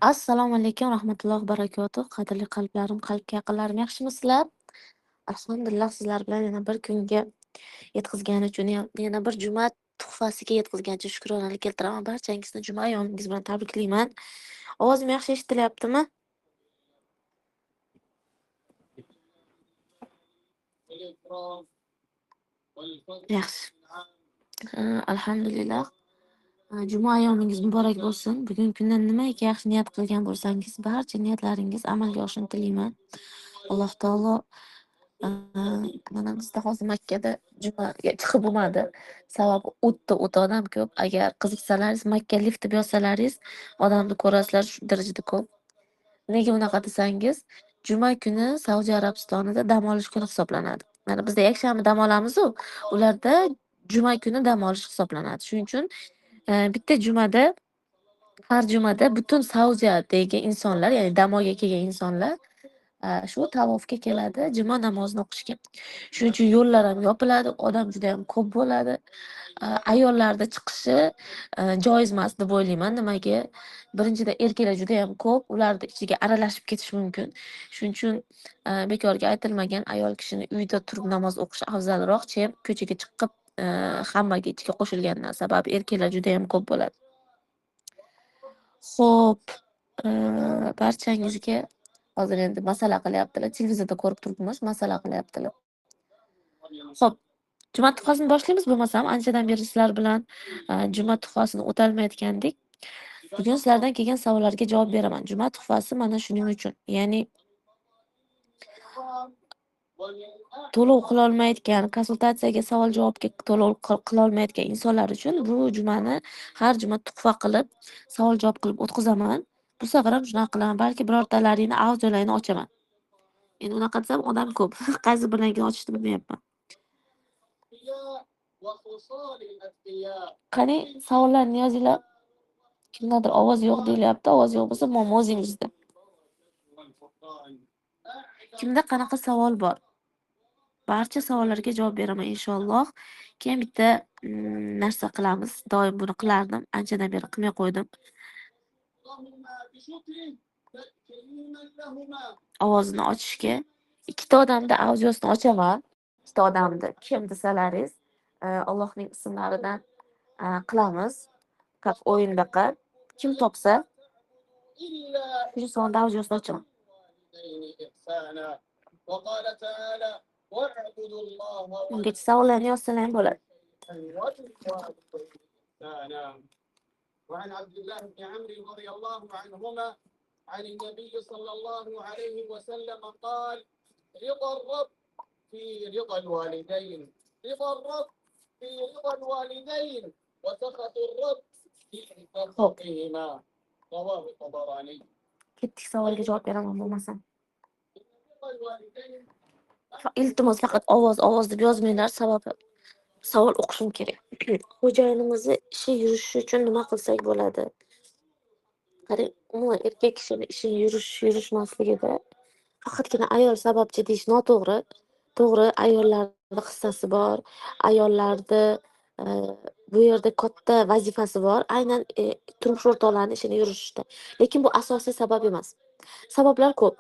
Assalomu alaykum rahmatullohi va barakatuh. Qadrli qalblarim, qalbga yaqinlarim, yaxshimisizlar? Alhamdulillah sizlar bilan yana bir kunga yetkazgani uchun, yana bir juma tuhfasiga yetkazgani uchun shukronalik keltiraman. Barchangizni juma ayomingiz bilan tabriklayman. Ovozim yaxshi eshitilyaptimi? Yaxshi. Alhamdulillah. Juma ayomingiz muborak bo'lsin. Bugungi kundan nimaiki yaxshi niyat qilgan bo'lsangiz, barcha niyatlaringiz amalga oshishini tilayman. Alloh taolo mana bizda hozir Makkada jumaga chiqib bo'lmadi. Sababi o'ta odam ko'p. Agar qiziqsalaringiz, Makka lift deb yozsalaringiz, odamni ko'rasizlar shu darajada ko'p. Nega unaqa desangiz, juma kuni Saudiya Arabistonida dam olish kuni hisoblanadi. Mana bizda yakshanba dam olamiz-ku, ularda juma kuni dam olish hisoblanadi. Shuning uchun bitta jumada, har jumada butun Saudiyadagi insonlar, ya'ni dam olga kelgan insonlar shu tavofga keladi juma namozini o'qishga. Shuning uchun yo'llar ham yopiladi, odam juda ham ko'p bo'ladi. Ayollarda chiqishi joiz emas deb o'ylayman. Nimaga? Birinchidan erkaklar juda ham ko'p, ularni ichiga aralashib ketish mumkin. Shuning uchun bekorga aytilmagan, ayol kishini uyda turib namoz o'qishi afzalroq, chem ko'chaga chiqib hammaga ichiga qo'shilgandan. Sababi erkaklar juda ham ko'p bo'ladi. Xo'p, barchangizga hozir endi masala qilyaptilar. Televizorda ko'rib turibmiz, masala qilyaptilar. Xo'p, juma tuhfasini boshlaymiz. Bo'lmasam anchadan beri sizlar bilan juma tuhfasini o'talmayotgandik. Bugun sizlardan kelgan savollarga javob beraman. Juma tuhfasi mana shuning uchun. Ya'ni to'lov qilolmayotgan, konsultatsiyaga savol-javobga to'lov qilolmayotgan insonlar uchun bu jumani har juma tuhfa qilib, savol-javob qilib o'tkazaman. Bu safar ham shunaqa qilaman. Balki birortalaringni audiolarini ochaman. Endi unaqa desam odam ko'p. Qaysi biridan ochishni bilmayapman. Qani savollarni yozinglar. Kimdadir ovoz yo'q deyilyapti. Ovoz yo'q bo'lsa muammo o'zingizda. Kimda qanaqa savol bor? Barcha savollarga javob beraman inshaalloh. Keyin bitta narsa qilamiz. Doim buni qilardim. Anchadan beri qilmay qo'ydim. Ovozini ochishga ikkita odamda audiosini ochaman. Ikkita odamda kim desalaringiz, Allohning ismlaridan qilamiz. Как o'yindaqa kim topsa shu sonda audiosini ochaman. Ungacha savollarni yozsalar ham bo'ladi. وعن عبد الله بن عمرو رضي الله عنهما عن النبي صلى الله عليه وسلم قال: رضا الرب في رضا الوالدين، رضا الرب في رضا الوالدين، وسخط الرب في سخطهما. رواه الطبراني. Ketdik savolga javob beraman bo'lmasam. Iltimos faqat ovoz deb yozmanglar, sababi savol o'qishim kerak. Xo'jayinimizni ishi yurishi uchun nima qilsak bo'ladi? Qarang, umuman erkak kishini ishi yurishmasligida faqatgina ayol sababchi deyish noto'g'ri. To'g'ri, ayollarning hissasi bor, ayollarning bu yerda katta vazifasi bor, aynan turmush o'rtoqlarining ishini yurishishda. Lekin bu asosiy sabab emas. Sabablar ko'p.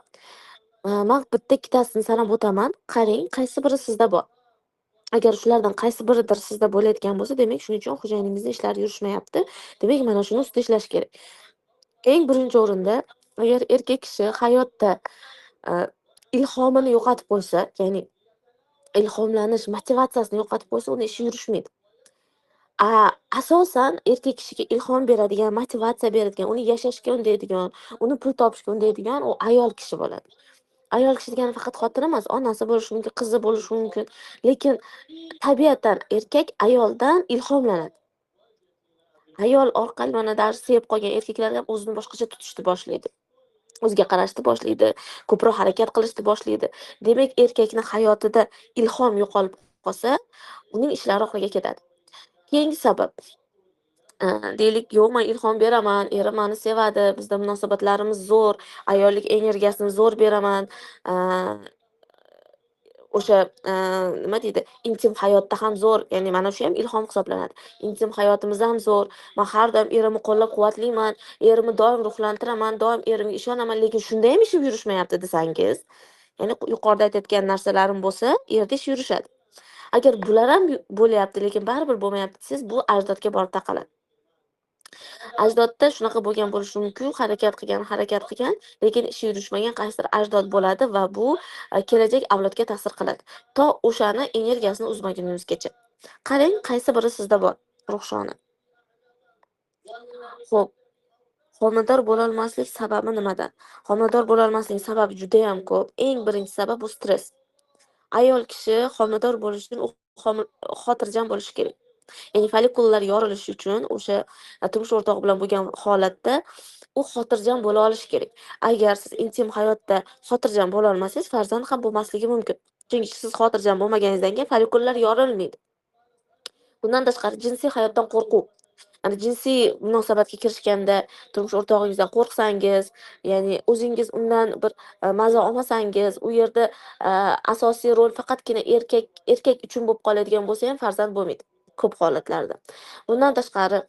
Men bitta ikkitasini sanab o'taman. Qarang, qaysi biri sizda bor. Agar shulardan qaysi biridir sizda bo'layotgan bo'lsa, demak shuning uchun xo'jayiningizning ishlari yurishmayapti. Demak, mana shuni ustida ishlash kerak. Eng birinchi o'rinda, agar erkak kishi hayotda ilhomini yo'qotib qo'ysa, ya'ni ilhomlanish motivatsiyasini yo'qotib qo'ysa, uni ishi yurishmaydi. Asosan erkak kishiga ilhom beradigan, motivatsiya beradigan, uni yashashga undaydigan, uni pul topishga undaydigan u ayol kishi bo'ladi. Ayol kishi degani faqat xotin emas, onasi bo'lishi mumkin, qizi bo'lishi mumkin. Lekin tabiatan erkak ayoldan ilhomlanadi. Ayol orqali mana dars sevib qolgan erkaklar ham o'zini boshqacha tutishni boshlaydi. O'ziga qarashni boshlaydi, ko'proq harakat qilishni boshlaydi. Demak, erkakning hayotida ilhom yo'qolib qolsa, uning ishlari oxiriga ketadi. Keyingi sabab, deylik, yo'q, men ilhom beraman, erim meni sevadi, bizda munosabatlarimiz zo'r, ayollik energiyasini zo'r beraman, o'sha nima deydi, intim hayotda ham zo'r, ya'ni mana shu ham ilhom hisoblanadi. Intim hayotimizda ham zo'r. Men har doim erimni qo'llab-quvvatlayman, erimni doim ruhlantiraman, doim erimga ishonaman, lekin shunda ham ishim yurishmayapti desangiz, ya'ni yuqorida aytayotgan narsalarim bo'lsa, erda ish yurishadi. Agar bular ham bo'lyapti, lekin baribir bo'lmayapti desangiz, bu ajdodga borib taqaladi. Ajdodda shunaqa bo'lgan bo'lishi mumkin, harakat qilgan, lekin ishi yurishmagan qaysidir ajdod bo'ladi va bu kelajak avlodga ta'sir qiladi. To o'shani energiyasini uzmagunimizgacha. Qarang, qaysi biri sizda bor, ruhshona. Xo'p, homilador bo'lolmaslik sababi nimadan? Homilador bo'lolmaslik sababi juda ham ko'p. Eng birinchi sabab bu stress. Ayol kishi homilador bo'lish uchun u xotirjam bo'lishi kerak. Ya'ni follikullar yorilishi uchun o'sha turmush o'rtog'i bilan bo'lgan holatda u xotirjam bo'la olishi kerak. Agar siz intim hayotda xotirjam bo'la olmasangiz, farzand ham bo'lmasligi mumkin. Chunki siz xotirjam bo'lmaganingizdan keyin follikullar yorilmaydi. Bundan tashqari jinsiy hayotdan qo'rquv. Ya'ni jinsiy munosabatga kirishganda turmush o'rtog'ingizdan qo'rqsangiz, ya'ni o'zingiz undan bir maza olmasangiz, u yerda asosiy rol faqatgina erkak uchun bo'lib qoladigan bo'lsa ham farzand bo'lmaydi ko'p holatlarda. Bundan tashqari,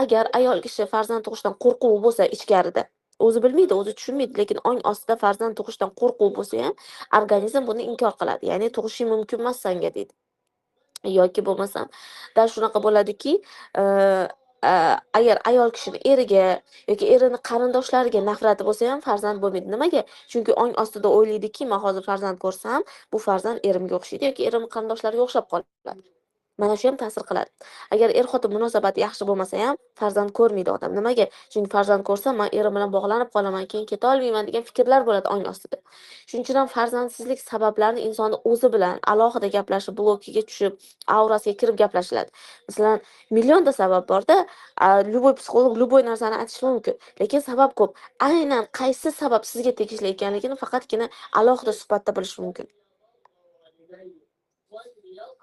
agar ayol kishi farzand tug'ishdan qo'rquvi bo'lsa ichkarida, o'zi bilmaydi, o'zi tushunmaydi, lekin ong ostida farzand tug'ishdan qo'rquv bo'lsa ham, organizm buni inkor qiladi. Ya'ni tug'ishing mumkin emas senga deydi. Yoki bo'lmasam dal shunaqa bo'ladiki, agar ayol kishini eriga yoki erini qarindoshlariga nafrati bo'lsa ham farzand bo'lmaydi. Nimaga? Chunki ong ostida o'ylaydiki, men hozir farzand ko'rsam, bu farzand erimga o'xshaydi yoki erimni qarindoshlariga o'xshab qoladi. Mana shu ham ta'sir qiladi. Agar er-xotin munosabati yaxshi bo'lmasa ham farzand ko'rmaydi odam. Nimaga? Chunki farzand ko'rsam, men erim bilan bog'lanib qolaman, keyin keta olmayman degan fikrlar bo'ladi ong ostida. Shuning uchun ham farzandsizlik sabablarini insonni o'zi bilan alohida gaplashib, blokiga tushib, aurasiga kirib gaplashiladi. Masalan, millionta sabab borda, любой psixolog любой narsani aytishi mumkin, lekin sabab ko'p. Aynan qaysi sabab sizga tegishli ekanligini faqatgina alohida suhbatda bilish mumkin.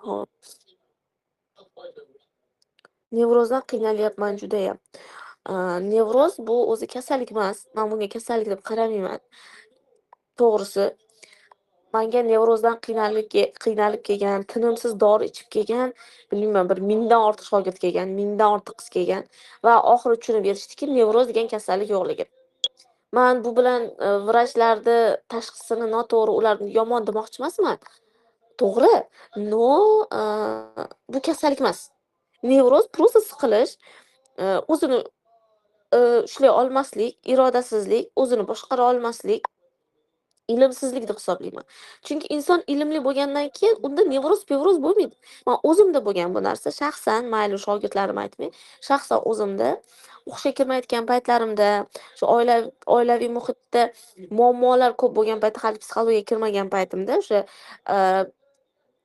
Hop. Nevrozdan qiynalyapman judayam. Nevroz bu o'zi kasallik emas. Men bunga kasallik deb qaramayman. To'g'risi, menga nevrozdan qiynalib kelgan, tinimsiz dori ichib kelgan, bilmayman, bir 1000 dan ortiq shogird kelgan, 1000 dan ortiq qiz kelgan va oxiri tushunib yetishdiki, nevroz degan kasallik yo'qligini. Men bu bilan vrachlarni tashxisini noto'g'ri, ularni yomon demoqchi emasman. To'g'ri, no, bu kasallik emas. Nevroz просто siqilish, o'zini ushlay olmaslik, irodasizlik, o'zini boshqara olmaslik, ilmsizlik deb hisoblayman. Chunki inson ilmli bo'lgandan keyin unda nevroz-pevroz bo'lmaydi. Men o'zimda bo'lgan bu narsa, shaxsan, mayli shogirdlarim aytmay, shaxsan o'zimda o'qishga kirmayotgan paytlarimda, shu oilaviy muhitda muammolar ko'p bo'lgan paytda, hali psixologiyaga kirmagan paytimda, o'sha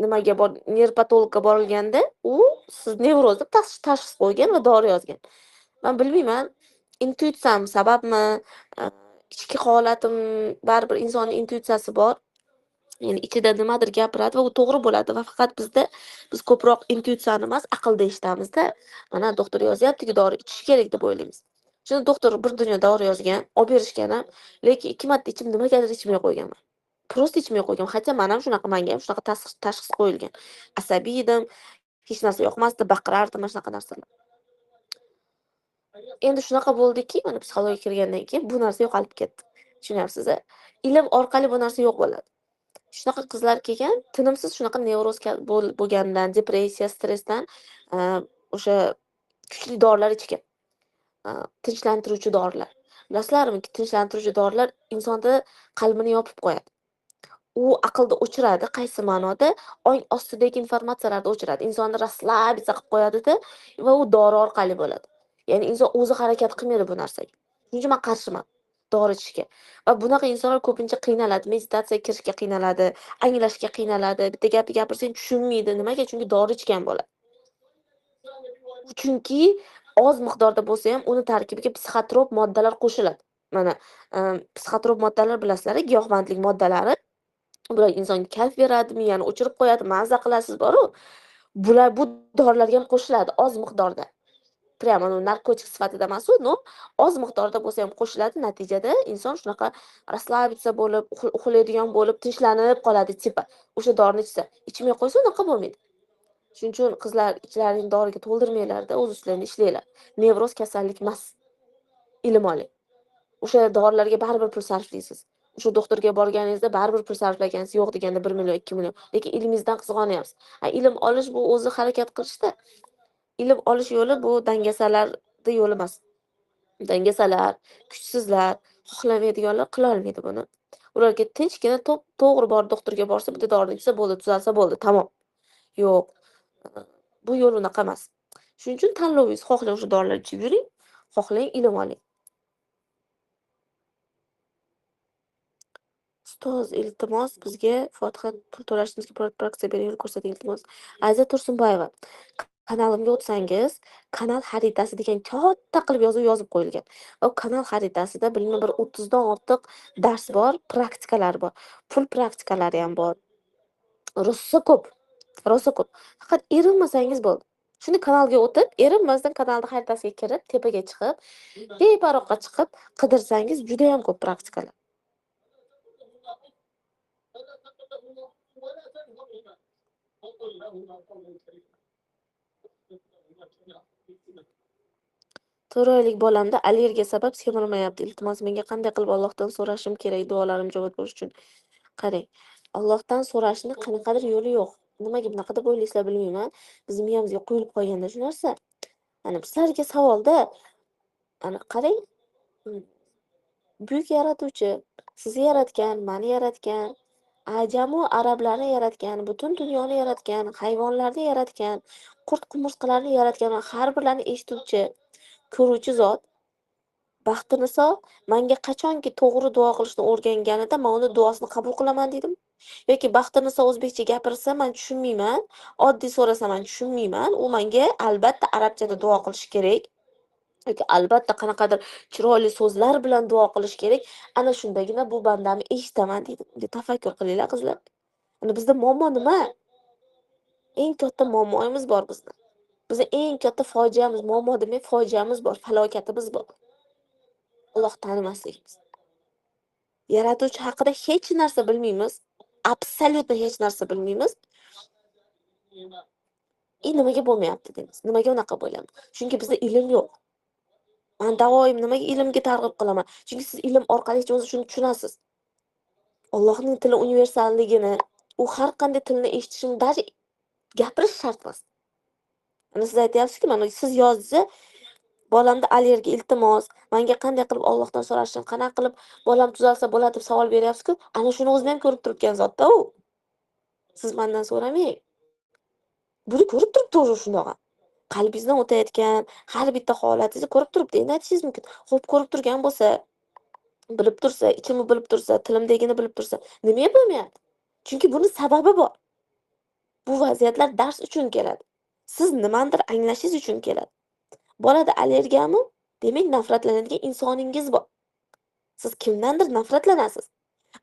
nimaga nerpatologga borilganda, u siz nevroz deb tashxis qo'ygan va dori yozgan. Men bilmayman, intuitsiyam sababmi, ichki holatim, baribir insonning intuitsiyasi bor. Ya'ni ichida nimadir gapiradi va u to'g'ri bo'ladi va faqat biz ko'proq intuitsiyani emas, aqlda eshitamiz-da. Mana doktor yozyapti-ku, dori ichish kerak deb o'ylaymiz. Shunda doktor bir dunyo dori yozgan, olib berishgan ham, lekin 2 marta ichib nimagadir ichmay qo'yganman. Prosta ichmay qo'ygan. Hatto men ham shunaqa, menga ham shunaqa tashxis qo'yilgan. Asabiy edim, hech narsa yoqmasdi, baqirardim, mana shunaqa narsalar. Endi shunaqa bo'ldiki, mana psixologiyaga kirgandan keyin bu narsa yo'qolib ketdi. Tushunyapsiz-a? Ilm orqali bu narsa yo'q bo'ladi. Shunaqa qizlar kelgan, tinimsiz shunaqa nevroz bo'lganidan, depressiya, stressdan o'sha kuchli dorilar ichgan. Tinchlantiruvchi dorilar. Bilasizlarmi, tinchlantiruvchi dorilar insonni qalbini yopib qo'yadi. U aqlni o'chiradi, qaysi ma'noda? Ong ostidagi informatsiyalarni o'chiradi. Insonni расслабиться qilib qo'yadi-da va u dori orqali bo'ladi. Ya'ni inson o'zi harakat qilmaydi bu narsaga. Shuning uchun men qarshiman dori ichishga. Va bunaqa insonlar ko'pincha qiynaladi, meditatsiyaga kirishga qiynaladi, anglashga qiynaladi, bitta gapni gapirsang tushunmaydi. Nimaga? Chunki dori ichgan bo'ladi. Chunki oz miqdorda bo'lsa ham uni tarkibiga psixotrop moddalar qo'shiladi. Mana psixotrop moddalar bilasizlar, giyohvandlik moddalari. Bular insonga kayf beradi, miyani o'chirib qo'yadi, mazza qilasiz boru. Bular bu dorilarga ham qo'shiladi oz miqdorda. Prямо narkotik sifatida emas u, no oz miqdorda bo'lsa ham qo'shiladi. Natijada inson shunaqa расслабиться bo'lib, uxlaydigan bo'lib, tinchlanib qoladi tipa. O'sha dorini ichsa. Ichmay qo'ysa unaqa bo'lmaydi. Shuning uchun qizlar ichlaring doriga to'ldirmanglar-da, o'z ustidan ishlanglar. Nevroz kasallik emas. Ilm oling. O'sha dorilarga baribir pul sarflaysiz. O'sha doktorga borganingizda baribir pul sarflagansiz, yo'q deganda 1 million, 2 million. Lekin ilmingizdan qizg'onyapsiz. Ilm olish bu o'zi harakat qilishda. Ilm olish yo'li bu dangasalarning yo'li emas. Dangasalar, kuchsizlar, xohlamaydiganlar qila olmaydi buni. Ularga tinchgina to'g'ri borib doktorga borsa, bitta dorini ichsa bo'ldi, tuzalsa bo'ldi, tamom. Yo'q. Bu yo'l unaqa emas. Shuning uchun tanlovingiz, xohlang o'sha dorilarni ichib yuring, xohlang ilm oling. Ustoz, iltimos, bizga Fotiha pul to'lashimizga propiska bering, yo'l ko'rsating, iltimos. Aziza Tursunboyeva, kanalimga o'tsangiz, kanal xaritasi degan katta qilib yozib qo'yilgan. Va kanal xaritasida bilmayman bir 30 dan ortiq dars bor, praktikalar bor. Pul praktikalari ham bor. Rosa ko'p. Faqat erinmasangiz bo'ldi. Shuni kanalga o'tib, erinmasdan kanalning xaritasiga kirib, tepaga chiqib, bebaroqqa chiqib qidirsangiz juda ham ko'p praktikalar. To'raylik bolamda allergiya sabab semirmayapti. Iltimos, menga qanday qilib Allohdan so'rashim kerak duolarim ijobat bo'lishi uchun? Qarang, Allohdan so'rashning qanaqadir yo'li yo'q. Nimaga bunaqa deb o'ylaysizlar bilmayman. Bizning miyamizga quyilib qolganda shu narsa. Sizlarga savolda, qarang, buyuk yaratuvchi, sizni yaratgan, meni yaratgan, ajamu arablarni yaratgan, butun dunyoni yaratgan, hayvonlarni yaratgan, qurt-qumursqalarni yaratgan va har birlarini eshituvchi, ko'ruvchi zot. Baxtiniso menga qachonki to'g'ri duo qilishni o'rganganida men uni duosini qabul qilaman dedim. Yoki Baxtiniso o'zbekcha gapirsa men tushunmayman, oddiy so'rasa men tushunmayman, u menga albatta arabchada duo qilish kerak. Yoki albatta qanaqadir chiroyli so'zlar bilan duo qilish kerak. Ana shundagina bu bandamni eshitaman dedim. Tafakkur qilinglar qizlar. Bizda muammo nima? Eng katta muammoimiz bor bizda. Bizning eng katta fojiamiz, muammo demay fojiamiz bor, falokatimiz bor. Alloh tanimasligimiz. Yaratuvchi haqida hech narsa bilmaymiz. Absolyutno hech narsa bilmaymiz. Nimaga bo'lmayapti deymiz. Nimaga unaqa bo'lyapti? Chunki bizda ilm yo'q. Men doim nimaga ilmga targ'ib qilaman? Chunki siz ilm orqali hech o'zingiz shuni tushunasiz. Allohning tili universalligini, u har qanday tilni eshitishini даже gapirish shart emas. Siz aytyapsizki, mana siz yozdingiz, bolamda allergiya, iltimos, menga qanday qilib Allohdan so'rashim, qanaqa qilib bolam tuzalsa bo'ladi deb savol beryapsiz-ku, ana shuni o'zini ham ko'rib turibgan zotda u. Siz mendan so'ramang. Buni ko'rib turibdi o'zi shunaqa. Qalbingizdan o'tayotgan har bitta holatingizni ko'rib turibdi. Endi aytishingiz mumkin. Xo'p, ko'rib turgan bo'lsa, bilib tursa, ichimni bilib tursa, tilimdagini bilib tursa, nimaga bo'lmayapti? Chunki buni sababi bor. Bu vaziyatlar dars uchun keladi. Siz nimandir anglashingiz uchun keladi. Bolada allergiyami? Demak, nafratlanadigan insoningiz bor. Siz kimdandir nafratlanasiz.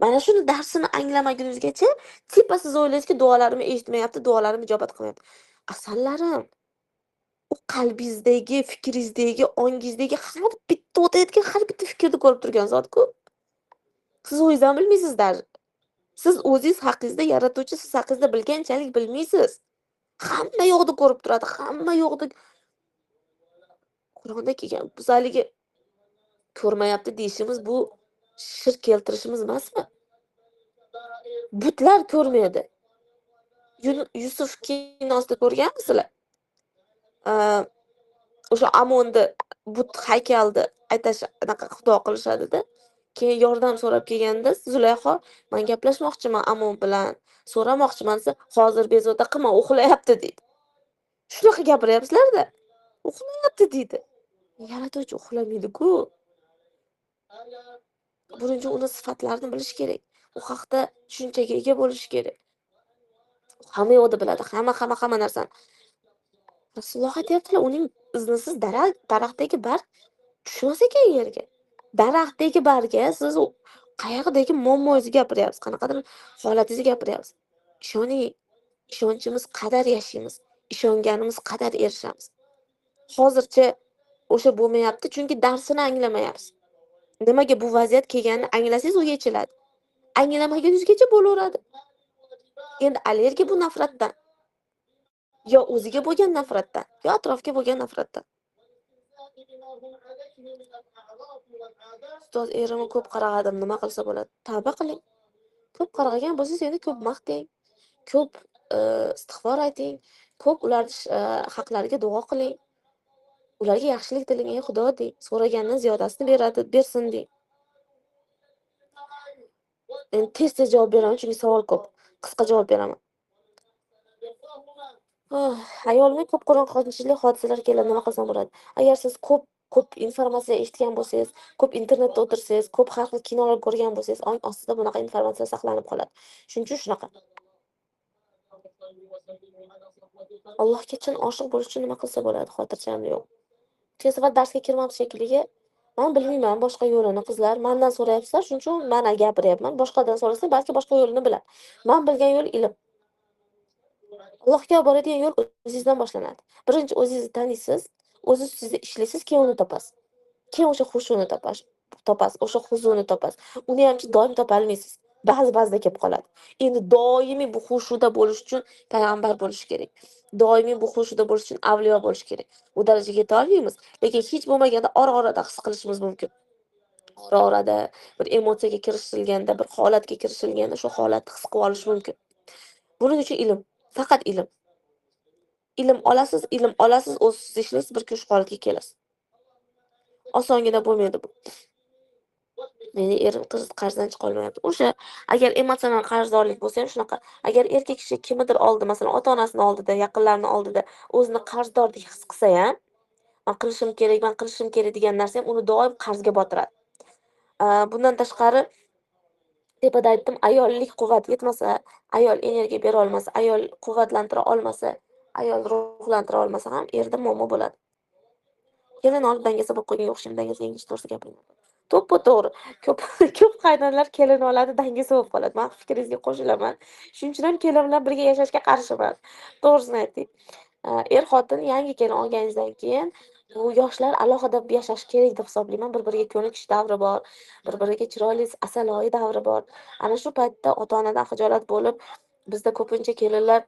Mana shuni darsini anglamaguningizgacha, tipa siz o'ylaysizki, duolarimni eshitmayapti, duolarim ijobat qilmayapti. Asallarim, u qalbingizdagi, fikringizdagi, ongingizdagi har bitta o'tayotgan har bitta fikrni ko'rib turgan zot-ku. Siz o'zingizdan bilmaysizlar. Siz o'zingiz haqingizda, yaratuvchi siz haqingizda bilganchalik bilmaysiz. Hamma yo'qni ko'rib turadi, hamma yo'qni Qur'onda kelgan. Biz haligi ko'rmayapti deyishimiz bu shirk keltirishimiz emasmi? Butlar ko'rmaydi. Yusuf kinosida ko'rganmisizlar? O'sha Amonni but haykalni aytash anaqa xudo qilishadi-da. Keyin yordam so'rab kelganda Zulayho, men gaplashmoqchiman Amon bilan, so'ramoqchiman desa, hozir bezovta qilma, uxlayapti deydi. Shunaqa gapiryapsizlar-da. Uxlayapti deydi. Yaratuvchi uxlamaydi-ku. Birinchi uni sifatlarini bilish kerak. U haqda tushunchaga ega bo'lish kerak. Hamma yo'qni biladi, hamma narsani. Rasululloh aytyaptilar, uning iznisiz daraxtdagi barg tushmas ekan yerga. Daraxtdagi bargga siz qayerdagi muammongizni gapiryapsiz, qanaqadir holatingizni gapiryapsiz. Ishoning, ishonchimiz qadar yashaymiz, ishonganimiz qadar erishamiz. hozircha o'sha bo'lmayapti, chunki darsini anglamayapsiz. Nimaga bu vaziyat kelganini anglasangiz u yechiladi. Anglamagunizgacha bo'laveradi. Endi allergiya bu nafratdan. Yo o'ziga bo'lgan nafratdan, yo atrofga bo'lgan nafratdan. Ustoz, erimni ko'p qarg'adim, nima qilsa bo'ladi? Tavba qiling. Ko'p qarg'agan bo'lsangiz endi ko'p maqtang, ko'p istig'for ayting, ko'p ularni haqlariga duo qiling. Ularga yaxshilik tiling, ey Xudo deng. So'ragandan ziyodasini bersin deng. Endi tez javob beraman, chunki savol ko'p. Qisqa javob beraman. Ayolga ko'p qo'rqinchli hodisalar keladi, nima qilsam bo'ladi? Agar siz ko'p informatsiya eshitgan bo'lsangiz, ko'p internetda o'tirsangiz, ko'p har xil kinolar ko'rgan bo'lsangiz, ong ostida bunaqa informatsiya saqlanib qoladi. Shuning uchun shunaqa. Allohga chin oshiq bo'lish uchun nima qilsa bo'ladi? Xotirjamlik yo'q. O'tgan safar darsga kirmabdi shekilli. Men bilmayman boshqa yo'lini. Qizlar mendan so'rayapsizlar, shuning uchun men gapiryapman. Boshqadan so'rasa, balki boshqa yo'lini biladi. Men bilgan yo'l ilm. Allohga boradigan yo'l o'zingizdan boshlanadi. Birinchi o'zingizni taniysiz, o'zingiz ustida ishlaysiz, keyin uni topasiz. Keyin o'sha xushuni topasiz, o'sha huzurni topasiz. Uni hamki doim topolmaysiz. Ba'zida kelib qoladi. Endi doimiy bu xushuda bo'lish uchun payg'ambar bo'lish kerak. Doimiy bu xushuda bo'lish uchun avliyo bo'lish kerak. U darajaga yeta olmaymiz, lekin hech bo'lmaganda ora-orada his qilishimiz mumkin. Ora-orada bir emotsiyaga kirishilganda, bir holatga kirishilganda shu holatni his qilib olish mumkin. Buning uchun ilm, faqat ilm. Ilm olasiz, o'zingiz ishlaysiz, bir kun shu holatga kelasiz. Osongina bo'lmaydi bu. Meni erim qarzdan chiqa olmayapti. O'sha agar emotsional qarzdorlik bo'lsa ham shunaqa. Agar erkak kishi kimnidir oldida, masalan, ota-onasini oldida, yaqinlarini oldida o'zini qarzdordek his qilsa ham, men qilishim kerak degan narsa ham uni doim qarzga botiradi. Bundan tashqari tepada aytdim, ayollik quvvat yetmasa, ayol energiya bera olmasa, ayol quvvatlantira olmasa, ayol ruhlantira olmasa ham erda muammo bo'ladi. Kelin olib dangasa bo'lib qo'yganga o'xshayman, dangasa yangicha to'g'risida gapiryapman. To'ppa-to'g'ri. Ko'p qaynonlar kelin oladi, dangasa bo'lib qoladi. Men fikringizga qo'shilaman. Shuning uchun ham kelin bilan birga yashashga qarshiman. To'g'risini ayting. Er-xotin yangi kelin olganingizdan keyin bu yoshlar alohida yashash kerak deb hisoblayman. Bir-biriga ko'nikish davri bor, bir-biriga chiroyli asaloyi davri bor. Ana shu paytda ota-onadan xijolat bo'lib, bizda ko'pincha kelinlar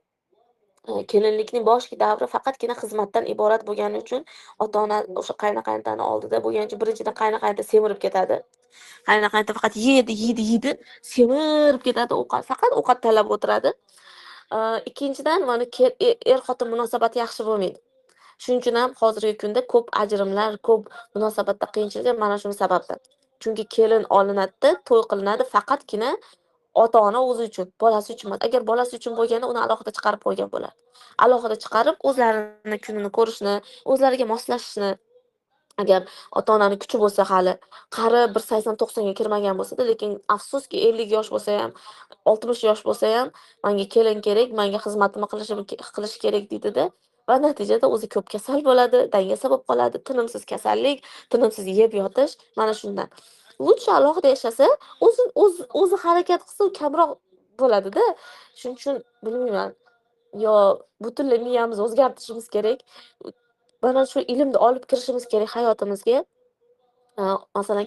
kelinlikning boshki davri faqatgina xizmatdan iborat bo'lgani uchun ota-ona o'sha qayna-qaynotani oldida bo'lgancha birinchidan qayna-qaynota semirib ketadi. Qayna-qaynota faqat yeydi, semirib ketadi, faqat ovqat talab o'tiradi. Ikkinchidan mana er-xotin munosabati yaxshi bo'lmaydi. Shuning uchun ham hozirgi kunda ko'p ajrimlar, ko'p munosabatda qiyinchiliklar mana shu sababdan. Chunki kelin olinadi, to'y qilinadi faqatgina ota-ona o'zi uchun, bolasi uchun emas. Agar bolasi uchun bo'lganda uni alohida chiqarib qo'ygan bo'ladi. Alohida chiqarib o'zlarini kunini ko'rishni, o'zlariga moslashishni. Agar ota-onani kuchi bo'lsa hali, qari bir 80-90 ga kirmagan bo'lsa-da, lekin afsuski 50 yosh bo'lsa ham, 60 yosh bo'lsa ham, menga kelin kerak, menga xizmatimni qilish kerak deydi-da, va natijada o'zi ko'p kasal bo'ladi, dangasa bo'lib qoladi, tinimsiz kasallik, tinimsiz yeb yotish, mana shundan. Lutcha alohida yashasa, o'zi harakat qilsa, kamroq bo'ladi-da. Shuning uchun bilmayman, yo butunlay miyamizni o'zgartirishimiz kerak. Mana shu ilmni olib kirishimiz kerak hayotimizga. Masalan,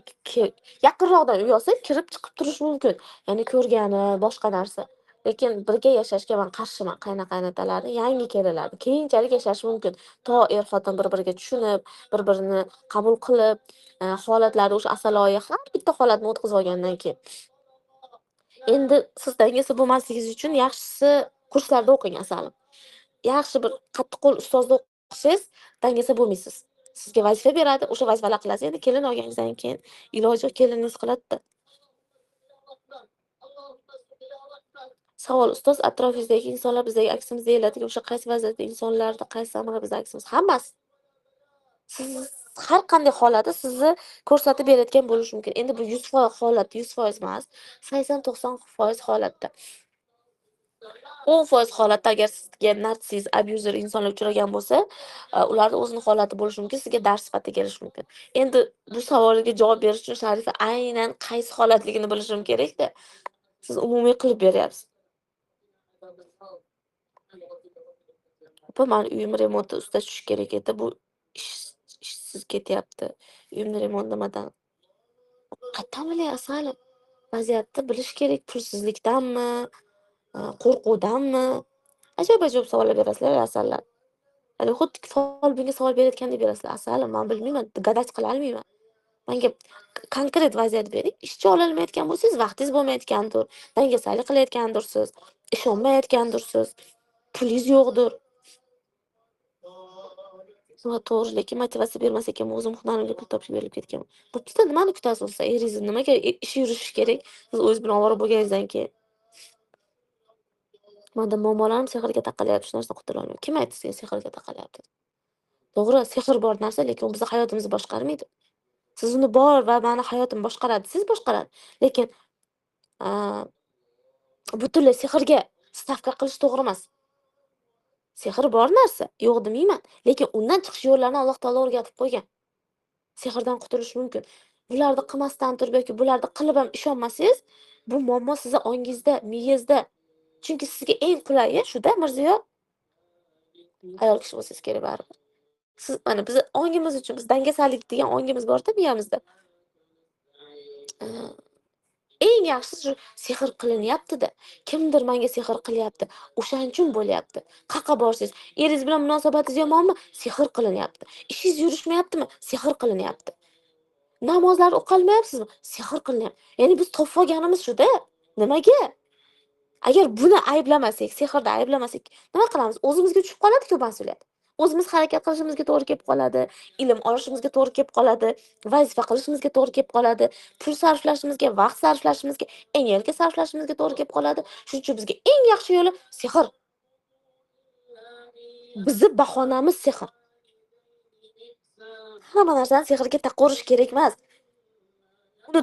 yaqinroqdan uy olsa, kirib chiqib turish mumkin. Ya'ni ko'rgani, boshqa narsa. Lekin birga yashashga men qarshiman, qayna-qaynotalarni, yangi kelinlarni. Keyinchalik yashash mumkin. To er-xotin bir-biriga tushunib, bir-birini qabul qilib, holatlari o'sha asaloyi har bitta holatni o'tkazib olgandan keyin. Endi siz dangasa bo'lmasligingiz uchun yaxshisi kurslarda o'qing asalim. Yaxshi bir qattiqqo'l ustozda o'qisangiz, dangasa bo'lmaysiz. Sizga vazifa beradi, o'sha vazifalar qilasiz. Endi kelin olganingizdan keyin iloji keliningiz qiladi-da. Savol: ustoz, atrofingizdagi insonlar bizdagi aksimizni elatiga o'sha qaysi vaziyatda insonlarda qaysi anaqa bizning aksimiz? Hammasi. Siz har qanday holatda sizni ko'rsatib berayotgan bo'lishi mumkin. Endi bu 100% holat, 100% emas, 80-90% holatda. 10% holatda agar sizga narsist, abuzer insonlar uchragan bo'lsa, ularning o'zining holati bo'lishi mumkin, sizga dars sifatida kelishi mumkin. Endi bu savolga javob berish uchun Sharifa aynan qaysi holatligini bilishim kerak-da. Siz umumiy qilib beryapsiz. Opa, meni uyim remontda usta tushish kerak edi. Bu ishsiz ketyapti. Uyimni remontlamadan. Qayerdan bilay Asal? Vaziyatni bilish kerak. Pulsizlikdanmi, qo'rquvdanmi? Ajoyib-ajoyib savollar berasizlar, Asallar. Hali xuddi folbinga savol berayotgandek berasizlar. Asalim, men bilmayman, gadach qila olmayman. Menga konkret vaziyat bering. Ishchi ololmayotgan bo'lsangiz, vaqtingiz bo'lmayotgandir, dangasalik qilayotgandirsiz, ishonmayotgandirsiz, pulingiz yo'qdir. To'g'ri, lekin motivatsiya bermas ekan, o'zim hunarimga pul topib berilib ketganman. Bo'pti-da, nimani kutasiz o'zi? Eringiz nimaga ishi yurishi kerak? Siz o'zingiz bilan ovora bo'lganingizdan keyin. Menda muammolarim sehrga taqalyapti, shu narsani qutula olmayman. Kim aytdi sizga sehrga taqalyapti? To'g'ri, sehr bor narsa, lekin u bizning hayotimizni boshqarmaydi. Siz uni bor va meni hayotim boshqaradi, siz boshqaradi. Lekin butunlay sehrga stavka qilish to'g'ri emas. Sehr bor narsa, yo'q demayman, lekin undan chiqish yo'llarini Alloh taolo o'rgatib qo'ygan. Sehrdan qutulish mumkin. Bularni qilmasdan turib yoki bularni qilib ham ishonmasangiz, bu muammo sizning ongingizda, miyangizda. Chunki sizga eng qulayi shuda Mirziyo ayol kishi bo'lsangiz kerak baribir. Siz mana biz ongimiz uchun biz dangasalik degan ongimiz bor-da miyamizda. Eng yaxshisi shu sehr qilinyapti-da. Kimdir menga sehr qilyapti. O'shaning uchun bo'lyapti. Qayerqa borsangiz, eringiz bilan munosabatingiz yomonmi? Sehr qilinyapti. Ishingiz yurishmayaptimi? Sehr qilinyapti. Namozlar o'qilmayapsizmi? Sehr qilinyapti. Ya'ni biz topib olganimiz shuda. Nimaga? Agar buni ayblamasak, sehrda ayblamasak, nima qilamiz? O'zimizga tushib qoladi-ku mas'uliyat. O'zimiz harakat qilishimizga to'g'ri kelib qoladi, ilm olishimizga to'g'ri kelib qoladi, vazifa qilishimizga to'g'ri kelib qoladi, pul sarflashimizga, vaqt sarflashimizga, energiya sarflashimizga to'g'ri kelib qoladi. Shuning uchun bizga eng yaxshi yo'li sehr. Bizning bahonamiz sehr. Hamma narsani sehrga taqorish kerak emas. Uni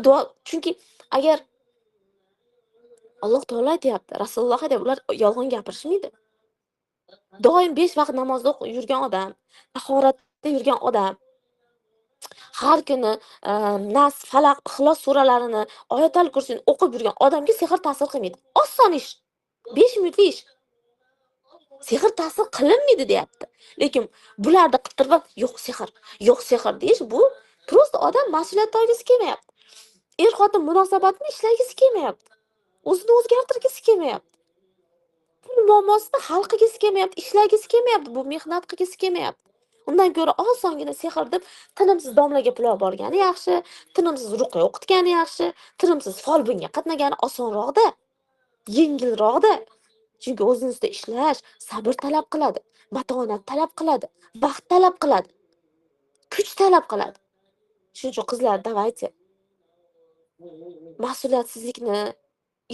chunki agar Alloh taolo aytayapti, Rasululloh aytayapti, ular yolg'on gapirishmaydi. Doim 5 vaqt namozda yurgan odam, tahoratda yurgan odam, har kuni Nas, Falaq, Ixlos suralarini, Oyatul Kursini o'qib yurgan odamga sehr ta'sir qilmaydi. Oson ish. 5 minutlik ish. Sehr ta'sir qilinmaydi deyapti. Lekin bularni qitirib, yo'q sehr deyish bu prosta odam mas'uliyat olgisi kelmayapti. Er-xotin munosabatini ishlagisi kelmayapti. O'zini o'zgartirgisi kelmayapti. Pul muammosini hal qilgisi kelmayapti, ishlagisi kelmayapti, bu mehnat qilgisi kelmayapti. Undan ko'ra osongina sehr deb tinimsiz domlaga pul olib borgani yaxshi, tinimsiz ruqya o'qitgani yaxshi, tinimsiz folbinga qatnagani osonroqda, yengilroqda. Chunki o'zingizda ishlash sabr talab qiladi, matonat talab qiladi, vaqt talab qiladi, kuch talab qiladi. Shuning uchun qizlar, davaychi mas'uliyatsizlikni,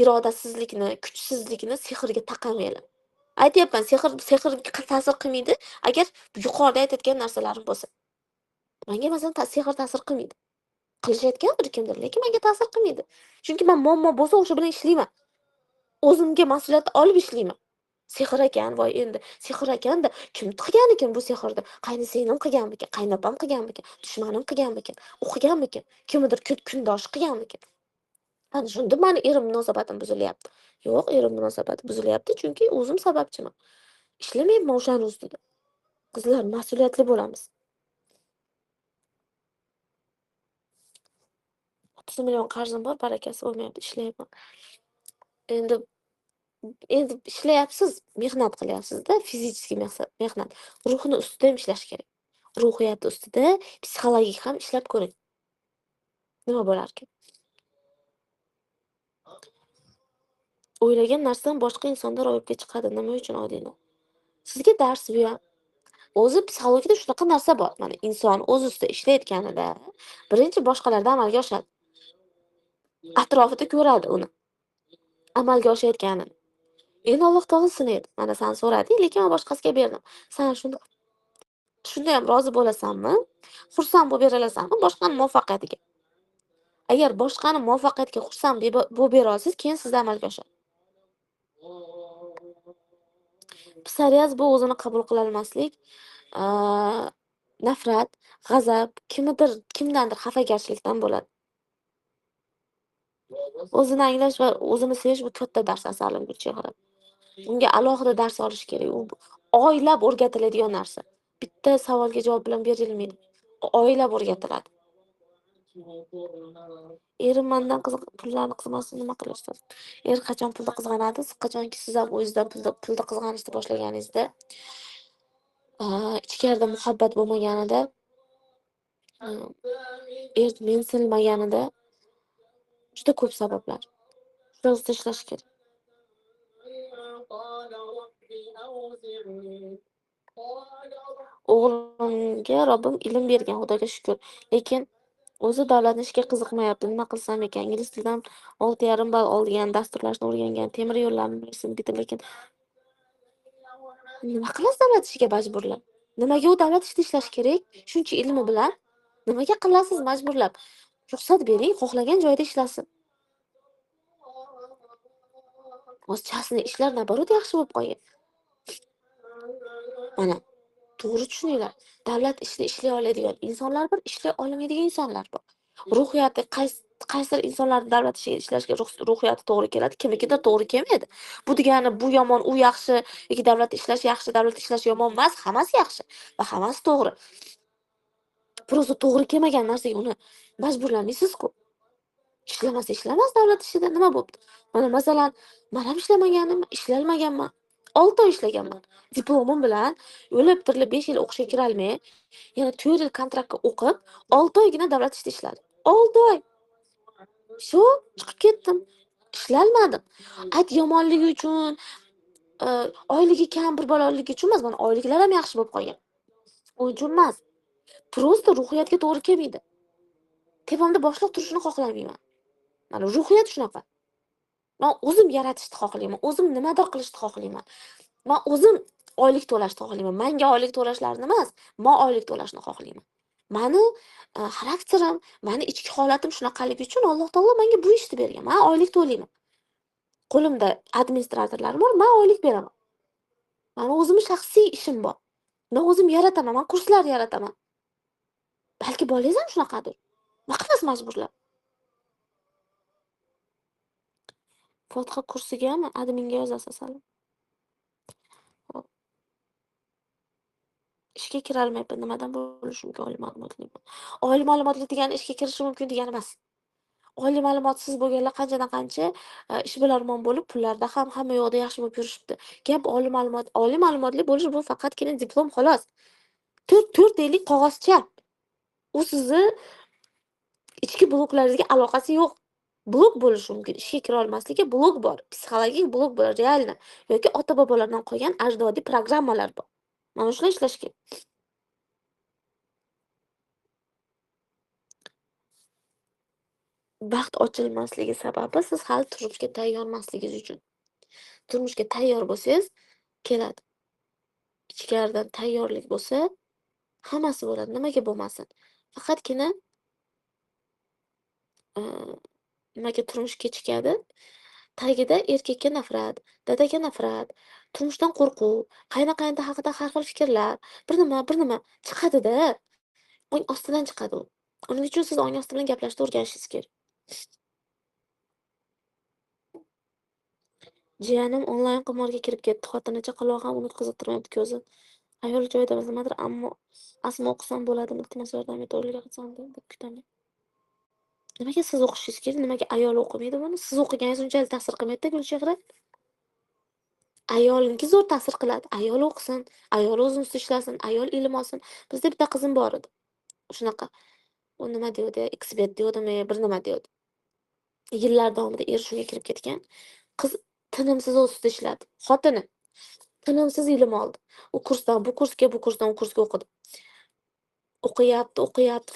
irodasizlikni, kuchsizlikni sehrga taqamanglar. Aytyapman, sehrga ta'sir qilmaydi, agar yuqorida aytayotgan narsalarim bo'lsa. Menga masalan sehr ta'sir qilmaydi. Qilishayotgandir kimdir, lekin menga ta'sir qilmaydi. Chunki men muammo bo'lsa o'sha bilan ishlayman. O'zimga mas'uliyat olib ishlayman. Sehr ekan, voy endi sehr ekanda kim qilganikin bu sehrni? Qaynisinglim qilganmikan, qaynopam qilganmikan, dushmanim qilganmikan, o'qiganmikan, kimdir kundosh qilganmikan? Ana shunda meni erim munosabatim buzilyapti. Yo'q, erim munosabati buzilyapti, chunki o'zim sababchiman. Ishlamayapman o'shaning ustida. Qizlar, mas'uliyatli bo'lamiz. 30 million qarzim bor, barakasi bo'lmayapti, ishlayapman. Endi ishlayapsiz, mehnat qilyapsiz-da, fizik mehnat. Ruhni ustida ham ishlash kerak. Ruhiyati ustida psixologik ham ishlab ko'ring. Nima bo'larkan? O'ylagan narsam boshqa insonda ro'yobga chiqadi. Nima uchun Odina? Sizga dars bu ham. O'zi psixologiyada shunaqa narsa bor. Mana inson o'z ustida ishlayotganida birinchi boshqalardan amalga oshadi. Atrofida ko'radi uni. Amalga oshayotganini. Endi Alloh taolo sinaydi. Mana sen so'rading, lekin men boshqasiga berdim. Sen shunda ham rozi bo'lasanmi? Xursand bo'lib beralasanmi boshqaning muvaffaqiyatiga? Agar boshqaning muvaffaqiyatiga xursand bo'lib bera olsangiz, keyin sizda amalga oshadi. Psoriaz bu o'zini qabul qila olmaslik, nafrat, g'azab, kimdandir xafagarchilikdan bo'ladi. O'zini anglash va o'zini sevish bu katta dars asalim Gulchehra. Unga alohida dars olish kerak. U oylab o'rgatiladigan narsa. bitta savolga javob bilan berilmaydi. Oylab o'rgatiladi. Erim mendan pullarni qizg'ansa nima qilasiz? Er qachon pulda qizg'anadi? Qachonki siz ham o'zingizdan pulda qizg'anishni boshlaganingizda, ichkarida muhabbat bo'lmaganida, er mensilmaganida juda ko'p sabablar. Shular ustida ishlash kerak. O'g'limga Robbim ilm bergan, Xudoga shukr. Lekin o'zi davlat ishiga qiziqmayapti. Nima qilsam ekan? Ingliz tilidan 6,5 ball olgan, dasturlashni o'rgangan, temir yo'llarni universitetini bitirdi, lekin nima qilasiz davlat ishiga majburlab? Nimaga u davlat ishida ishlash kerak? Shuncha ilmi bilan nimaga qilasiz majburlab? Ruxsat bering, xohlagan joyda ishlasin. O'z chasni ishlar naborot yaxshi bo'lib qolgan. Mana to'g'ri tushuninglar. Davlat ishida ishlay oladigan insonlar bor, ishlay olmaydigan insonlar bor. Ruhiyati qaysi insonlar davlat ishida ishlashga ruhiyati to'g'ri keladi, kimnikidir to'g'ri kelmaydi. Bu degani bu yomon, u yaxshi yoki davlat ishlash yaxshi, davlat ishlash yomon emas, hammasi yaxshi va hammasi to'g'ri. Просто to'g'ri kelmagan narsaga uni majburlamaysiz-ku. Ishlamasa ishlamas davlat ishida nima bo'pti? Mana masalan, men ham ishlamaganman, ishlayolmaganman. 6 oy ishlaganman. Diplomim bilan yo'lib tirilib 5 yil o'qishga kira olmay, yana 4 yil kontraktga o'qib, 6 oygina davlat ishida ishladim. 6 oy. Shu chiqib ketdim. Ishlayolmadim. Ayt yomonligi uchun, oyligi kam bir bololigi uchun emas, mana oyliklar ham yaxshi bo'lib qolgan. U uchun emas. Просто ruhiyatga to'g'ri kelmaydi. Tepamda boshliq turishini xohlamayman. Mana ruhiyat shunaqa. Men o'zim yaratishni xohlayman, o'zim nimadir qilishni xohlayman. Men o'zim oylik to'lashni xohlayman. Menga oylik to'lashlarini emas, men oylik to'lashni xohlayman. Meni xarakterim, meni ichki holatim shunaqaligi uchun Alloh taolo menga bu ishni bergan. Men oylik to'layman. Qo'limda administratorlarim bor, men oylik beraman. Meni o'zimning shaxsiy ishim bor. Men o'zim yarataman, men kurslar yarataman. Balki bolangiz ham shunaqadir. Nima qilasiz majburlab? Fotiha kursigami adminga yozasiz hali. Ishga kira olmayapman. Nimadan bo'lishi mumkin? Oliy ma'lumotliman. Oliy ma'lumotli degani ishga kirishi mumkin degani emas. Oliy ma'lumotsiz bo'lganlar qanchadan qancha ishbilarmon bo'lib, pullarda ham hamma yoqda yaxshi bo'lib yurishibdi. Gap oliy ma'lumotli bo'lish bu faqatgina diplom xolos. 4 yillik qog'ozcha. U sizni ichki bloklaringizga aloqasi yo'q. Blok bo'lishi mumkin. Ishga kira olmasligi blok bor. Psixologik blok bor, realni. Yoki ota-bobolardan qolgan ajdodiy programmalar bor. Mana shular ishlash kerak. Baxt ochilmasligi sababi siz hali turmushga tayyor emasligingiz uchun. Turmushga tayyor bo'lsangiz, keladi. Ichkaridan tayyorlik bo'lsa, hammasi bo'ladi. Nimaga bo'lmasin? Faqatgina nimaga turmush kechikadi? Tagida erkakka nafrat, dadaga nafrat, turmushdan qo'rquv, qaynoq-qaynota haqida har xil fikrlar, bir nima chiqadi-da. Ong ostidan chiqadi u. Uning uchun siz ong osti bilan gaplashishni o'rganishingiz kerak. Jiyanim onlayn qimorga kirib ketdi. Xotini chaqaloq ham uni qiziqtirmayapti ko'zi. Ayol joyida nimadir, ammo asmo o'qisam bo'ladimi? Iltimos yordam et, o'g'liga qilsam deb kutaman. Nimaga siz o'qishingiz kerak? Nimaga ayol o'qimaydi buni? Siz o'qiganingiz unchalik ta'sir qilmaydi-da Gulchehra. Ayolingiz zo'r ta'sir qiladi. Ayol o'qisin, ayol o'zini ustida ishlasin, ayol ilm olsin. Bizda bitta qizim bor edi. Shunaqa. U nima deydi? Ekspert deydimi, bir nima deydi. Yillar davomida er shunga kirib ketgan. Qiz tinimsiz ustida ishladi. Xotini tinimsiz ilm oldi. U kursdan bu kursga, bu kursdan u kursga o'qidi. O'qiyapti,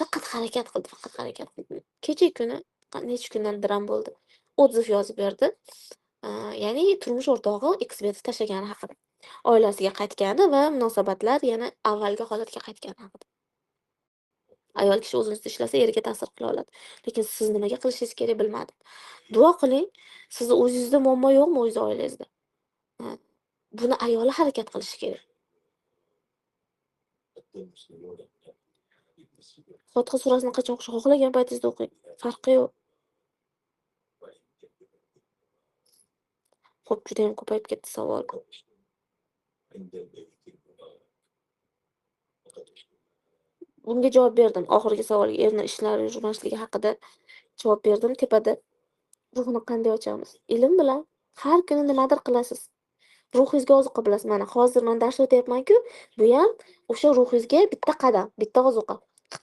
faqat harakat qildi. Kecha-kuni necha kundan diram bo'ldi. Otziv yozib berdi. Ya'ni turmush o'rtog'i ekspertni tashlagani haqida. Oilasiga qaytgani va munosabatlar yana avvalgi holatga qaytgani haqida. Ayol kishi o'zini ustida ishlasa, eriga ta'sir qila oladi. Lekin siz nimaga qilishingiz kerak bilmadim. Duo qiling. Sizni o'zingizda muammo yo'qmi o'z oilangizda? Buni ayoli harakat qilishi kerak. Fotiha surasini qachon o'qishni xohlagan paytingizda o'qing. Farqi yo'q. Xo'p, juda ham ko'payib ketdi savol. Bunga javob berdim. Oxirgi savolga erni ishlari yurmasligi haqida javob berdim. Tepada ruhni qanday ochamiz? Ilm bilan. Har kuni nimadir qilasiz. Ruhingizga ozuqa bilasiz. Mana hozir men dars o'tyapman-ku, bu ham o'sha ruhingizga bitta qadam, bitta ozuqa.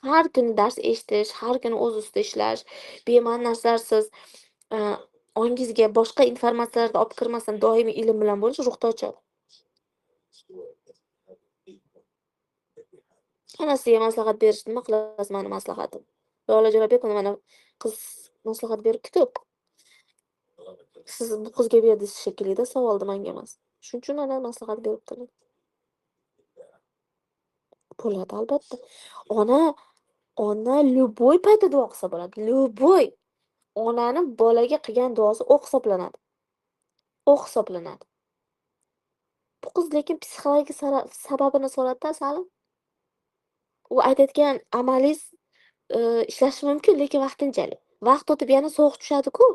Har kuni dars eshitish, har kuni o'z ustida ishlash, bema'ni narsalarsiz ongingizga boshqa informatsiyalarni olib kirmasdan doimiy ilm bilan bo'lish ruhni ochadi. Ana sizga maslahat berish nima qilasiz mani maslahatim? Lola Jo'rabekova mana qiz maslahat beribdi-ku. Siz bu qizga berdingiz shekilli-da savolni menga emas. Shuning uchun ana maslahat beribdilar. Bo'ladi albatta. Ona любой paytda duo qilsa bo'ladi. Любой. Onani bolaga qilgan duosi o'q hisoblanadi. O'q hisoblanadi. Bu qiz lekin psixologik sababini so'radi-da Salim. U aytayotgan amalingiz ishlashi mumkin, lekin vaqtinchalik. Vaqt o'tib yana sovuq tushadi-ku.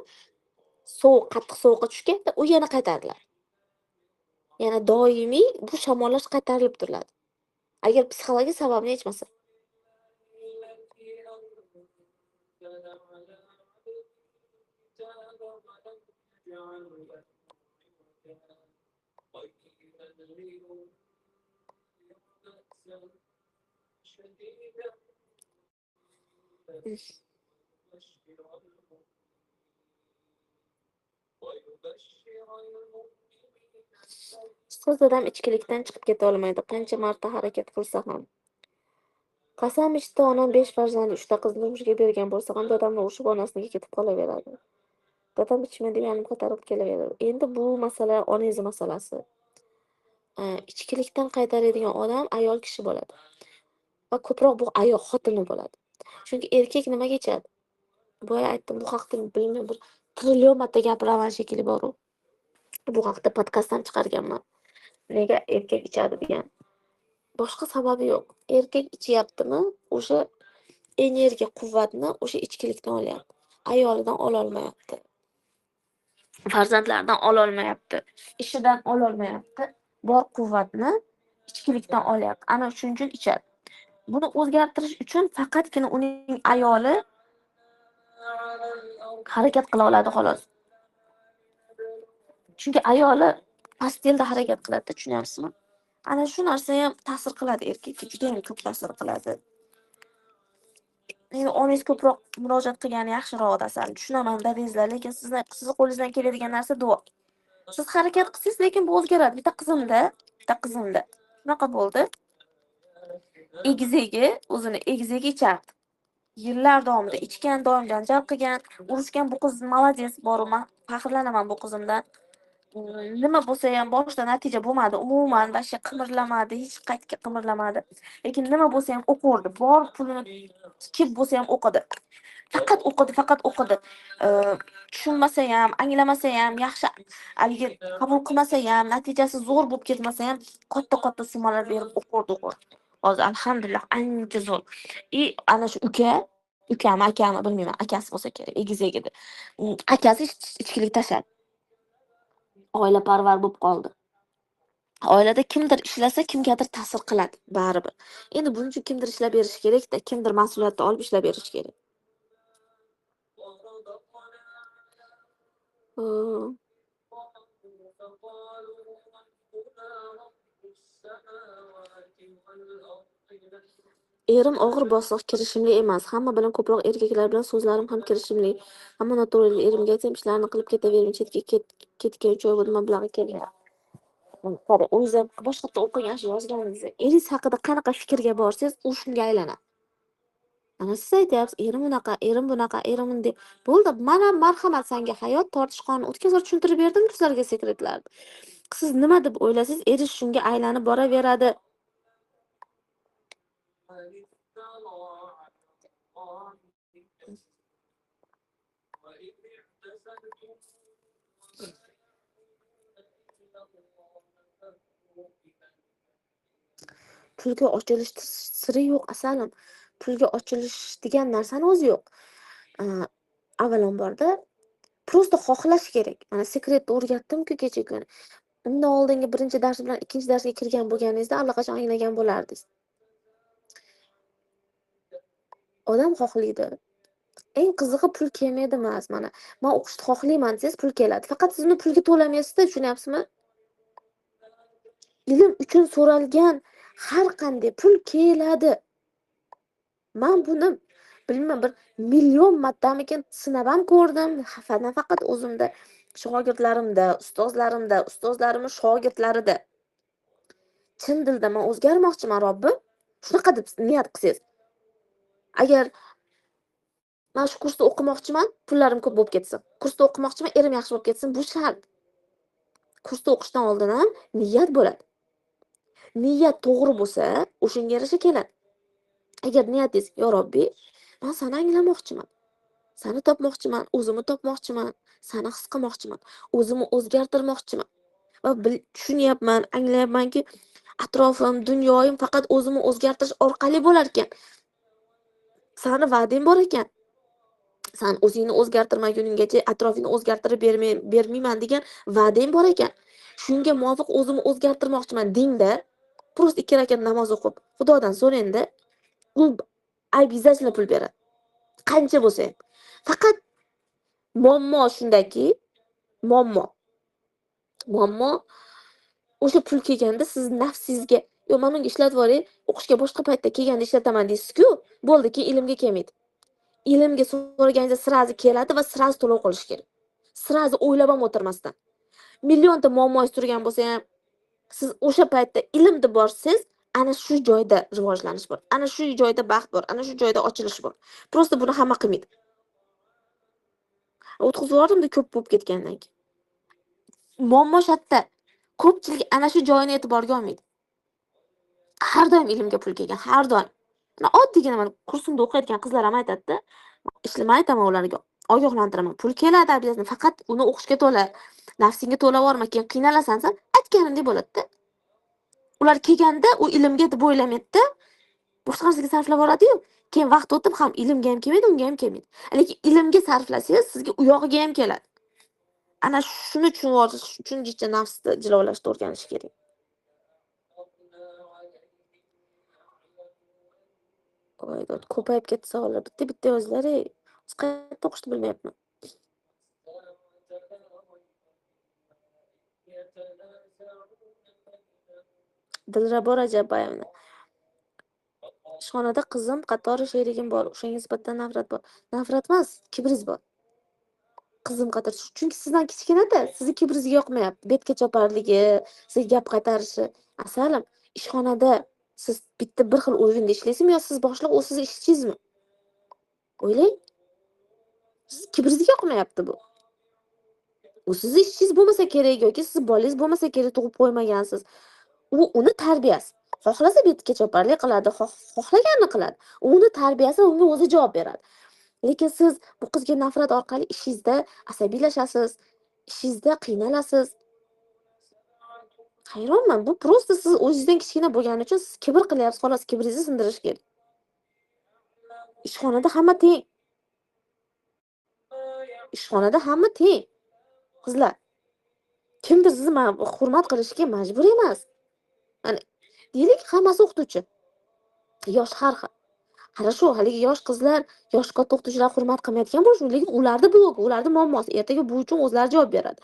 Qattiq sovuqqa tushganda u yana qaytariladi. Yana doimiy bu shamollash qaytarilib turiladi. Agar psixologik sababni yechmasa. Siz dadam ichkilikdan chiqib keta olmaydi, qancha marta harakat qilsa ham. Qasam ichdi onam 5 farzandni 3 ta qizni turmushga bergan bo'lsa ham dadamni urishib onasiniga ketib qolaveradi. Dadam ichmaydi, yanim ko'tarib kelaveradi. Endi bu masala onangiz masalasi. Ichkilikdan qaytaradigan odam ayol kishi bo'ladi. Va ko'proq bu ayol xotini bo'ladi. Chunki erkak nimaga ichadi? Boya aytdim, bu haqda bilmayman, bir trillion marta gapiraman shekilli bor-u. Bu haqda podkast ham chiqarganman. Nega erkak ichadi degan. Boshqa sababi yo'q. Erkak ichyaptimi, o'sha energiya, quvvatni o'sha ichkilikdan olyapti. Ayolidan ololmayapti. Farzandlaridan ololmayapti. Ishidan ololmayapti. Bor quvvatni ichkilikdan olyapti. Ana shuning uchun ichadi. Buni o'zgartirish uchun faqatgina uning ayoli harakat qila oladi xolos. Chunki ayoli pastelda harakat qiladi, tushunyapsizmi? Ana shu narsa ham ta'sir qiladi erkakka, juda ham ko'p ta'sir qiladi. Endi onangiz ko'proq murojaat qilgani yaxshiroq desam, tushunaman dadingizlar, lekin sizni qo'lingizdan keladigan narsa duo. Siz harakat qilsangiz, lekin bu o'zgaradi. Bitta qizimda shunaqa bo'ldi. O'zini egizagi ichardi. Yillar davomida ichgan, doim janjal qilgan, urushgan. Bu qiz молодец, borman, faxrlanaman bu qizimdan. Nima bo'lsa ham boshida natija bo'lmadi. Umuman vasha qimirlamadi, hech qaytga qimirlamadi. Lekin nima bo'lsa ham o'qirdi. Bor pulini tikib bo'lsa ham o'qidi. Faqat o'qidi. Tushunmasa ham, anglamasa ham, yaxshi haligi qabul qilmasa ham, natijasi zo'r bo'lib ketmasa ham katta summalar berib o'qirdi. Hozir alhamdulillah ancha zo'r. Ana shu akami bilmayman, akasi bo'lsa kerak, egizak edi. Akasi ichkilik tashladi. Oilaparvar bo'lib qoldi. Oilada kimdir ishlasa, kimgadir ta'sir qiladi, baribir. Endi buning uchun kimdir ishlab berish kerak-da, kimdir mas'uliyatni olib ishlab berish kerak. Erim og'ir bosiq, kirishimli emas. Hamma bilan ko'proq erkaklar bilan so'zlarim ham kirishimli. Hamma noto'g'ri. Erimga aytsam, ishlarni qilib ketavering, chetga ketgan joy mablag'i kelgan. Qarang, o'zingiz ham boshqa yerda o'qigan, yozganingiz. Eringiz haqida qanaqa fikrga borsangiz, u shunga aylanadi. Ana siz aytyapsiz, erim bunaqa, erim bunday. Bo'ldi, mana marhamat senga hayot tortishqonni o'tkazib tushuntirib berdim sizlarga sekretlarni. Siz nima deb o'ylasangiz, erish shunga aylanib boraveradi. Pulga ochilish siri yo'q asalim. Pulga ochilish degan narsani o'zi yo'q. Avvalomborda prosta xohlash kerak. Mana sekretni o'rgatdim-ku kecha kuni. Undan oldingi birinchi dars bilan ikkinchi darsga kirgan bo'lganingizda allaqachon anglagan bo'lardingiz. Odam xohlaydi. Eng qizig'i pul kelmaydi emas mana. Men o'qishni xohlayman desangiz pul keladi. Faqat siz uni pulga to'lamaysiz-da, tushunyapsizmi? Ilm uchun so'ralgan har qanday pul keladi. Men buni bilmayman bir million martamikin sinab ham ko'rdim. Nafaqat o'zimda, shogirdlarimda, ustozlarimda, ustozlarimning shogirdlarida. Chin dilda men o'zgarmoqchiman, Robbim. Shunaqa deb niyat qilsangiz. Agar men shu kursda o'qimoqchiman, pullarim ko'p bo'lib ketsin. Kursda o'qimoqchiman, erim yaxshi bo'lib ketsin, bu shart. Kursda o'qishdan oldin ham niyat bo'ladi. Niyat to'g'ri bo'lsa, o'shanga yarasha keladi. Agar niyatingiz, yo Robbiy, men seni anglamoqchiman. Seni topmoqchiman, o'zimni topmoqchiman, seni his qilmoqchiman, o'zimni o'zgartirmoqchiman. Va tushunyapman, anglayapmanki, atrofim, dunyoyim faqat o'zimni o'zgartirish orqali bo'lar ekan. Seni va'ding bor ekan. Sen o'zingni o'zgartirmaguninggacha atrofingni o'zgartirib bermayman degan va'dang bor ekan. Shunga muvofiq o'zimni o'zgartirmoqchiman deng-da. Prost 2 rakat namoz o'qib, Xudodan so'rang-da. U обязательно pul beradi. Qancha bo'lsa ham. Faqat muammo shundaki, muammo o'sha pul kelganda siz nafsingizga, "Yo, men unga ishlatib yuboray, o'qishga boshqa paytda kelganda ishlataman" deysiz-ku, bo'ldi, keyin ilmga kelmaydi. Ilmga so'raganingizda sirazi keladi va sirazi to'lov qilish kerak. Sirazi o'ylab ham o'tirmasdan. Millionta muammoyingiz turgan bo'lsa ham, siz o'sha paytda ilmni borsiz, ana shu joyda rivojlanish bor. Ana shu joyda baxt bor. Ana shu joyda ochilish bor. Prosta buni hamma qilmaydi. O'tkazib yubordimda ko'p bo'lib ketgandan keyin. Muammo shu yerda. Ko'pchilik ana shu joyini e'tiborga olmaydi. Har doim ilmga pul kelgan, har doim. Mana oddiygina mana kursimda o'qiyotgan qizlar ham aytadi-da. Men aytaman ularga, ogohlantiraman. Pul keladi обязательно, faqat uni o'qishga to'la, nafsingga to'lab yuborma, keyin qiynalasan, aytganimdek bo'ladi-da. Ular kelganda u ilmga deb o'ylamaydi-da. Boshqa narsaga sarflab yuboradi-yu. Keyin vaqt o'tib ham ilmga ham kelmaydi, unga ham kelmaydi. Lekin ilmga sarflasangiz, sizga u yog'iga ham keladi. Ana shuni tushunib olish uchun nafsni jilovlashni o'rganish kerak. Voy, ko'payib ketdi savollar. Bitta yozinglar-ey. Qayerda o'qishni bilmayapman. Dilrabor Ajabayevna. Ishxonada qizim qatori sherigim bor. O'shanga nisbatan nafrat bor. Nafrat emas, kibringiz bor. Qizim qatori. Chunki sizdan kichkinada, sizni kibringiz yoqmayapti. Betga choparligi, sizga gap qaytarishi. Asalim, ishxonada siz bitta bir xil o'yinda ishlaysizmi yo siz boshliq, u siz ishchingizmi? O'ylang. Siz kibringiz yoqmayapti bu. U sizni ishingiz bo'lmasa kerak yoki siz bolangiz bo'lmasa kerak tug'ib qo'ymagansiz. U uni tarbiyasi. Xohlasa betga choparlik qiladi, xohlaganini qiladi. Uni tarbiyasi unga o'zi javob beradi. Lekin siz bu qizga nafrat orqali ishingizda asabiylashasiz, ishingizda qiynalasiz. Hayronman, bu prosta siz o'zingizdan kichkina bo'lgani uchun siz kibr qilyapsiz, xolos kibringizni sindirish kerak. Ishxonada hamma teng. Ishxonada hamma teng. Qizlar, kimdir sizni hurmat qilishga majbur emas. Mana deylik, hammasi o'qituvchi. Yosh har xil. Qarashu, haligi yosh qizlar, yosh katta o'qituvchilar hurmat qilmayotgan bo'lishi, lekin ularning blogi, ularning muammosi. Ertaga bu uchun o'zlari javob beradi.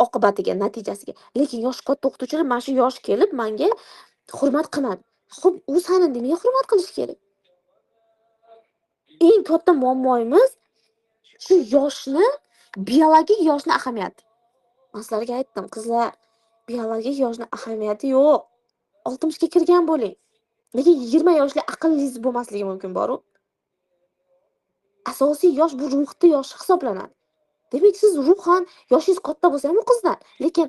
Oqibatiga, natijasiga. Lekin yosh katta o'qituvchilar mana shu yosh kelib menga hurmat qilmadi. Xo'p, u seni nimaga hurmat qilish kerak? Eng katta muammoimiz shu yoshni, biologik yoshni ahamiyati. Men sizlarga aytdim, qizlar, biologik yoshni ahamiyati yo'q. 60 ga kirgan bo'ling. Lekin 20 yoshli aqlingiz bo'lmasligi mumkin bor-ku. Asosiy yosh bu ruhni yoshi hisoblanadi. Demak, siz ruhan yoshingiz katta bo'lsa ham u qizdan, lekin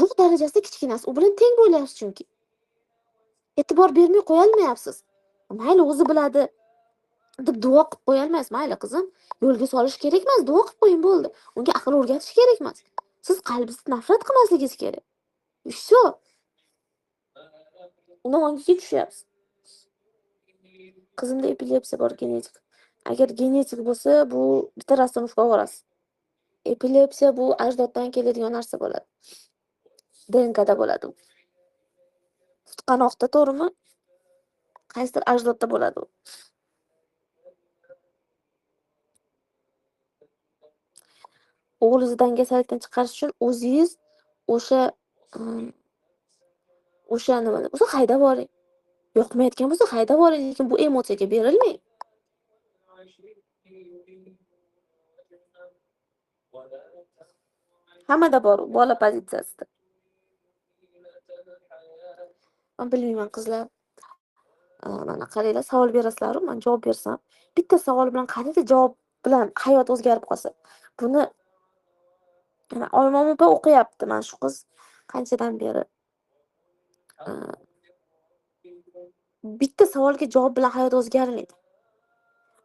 ruh darajasida kichkinasiz, u bilan teng bo'lyapsiz chunki. E'tibor bermay qo'ya olmayapsiz. Mayli o'zi biladi deb duo qilib qo'ya olmaysiz. Mayli qizim, yo'lga solish kerak emas, duo qilib qo'ying bo'ldi. Unga aql o'rgatish kerak emas. Siz qalbingizni nafrat qilmasligingiz kerak. Shu. Undan ongiga tushyapsiz. Qizimda epilepsiya bor, genetik. Agar genetik bo'lsa, bu bitta rasmga olasiz. Epilepsiya bu ajdoddan keladigan narsa bo'ladi. DNKda bo'ladi. Qanoqda, to'g'rimi? Qaysidir ajdodda bo'ladi u. O'g'lingizni dangasalikdan chiqarish uchun o'zingiz o'sha nimani bo'lsa haydab yuboring. Yoqmayotgan bo'lsa haydab yuboring, lekin bu emotsiyaga berilmang. Hammada bor u bola pozitsiyasida. Men bilmayman qizlar. Mana qaranglar, savol berasizlar, men javob bersam, bitta savol bilan qanday javob bilan hayot o'zgarib qolsa. Buni mana Olmon opa o'qiyapti. Mana shu qiz qanchadan beri bitta savolga javob bilan hayot o'zgarmaydi.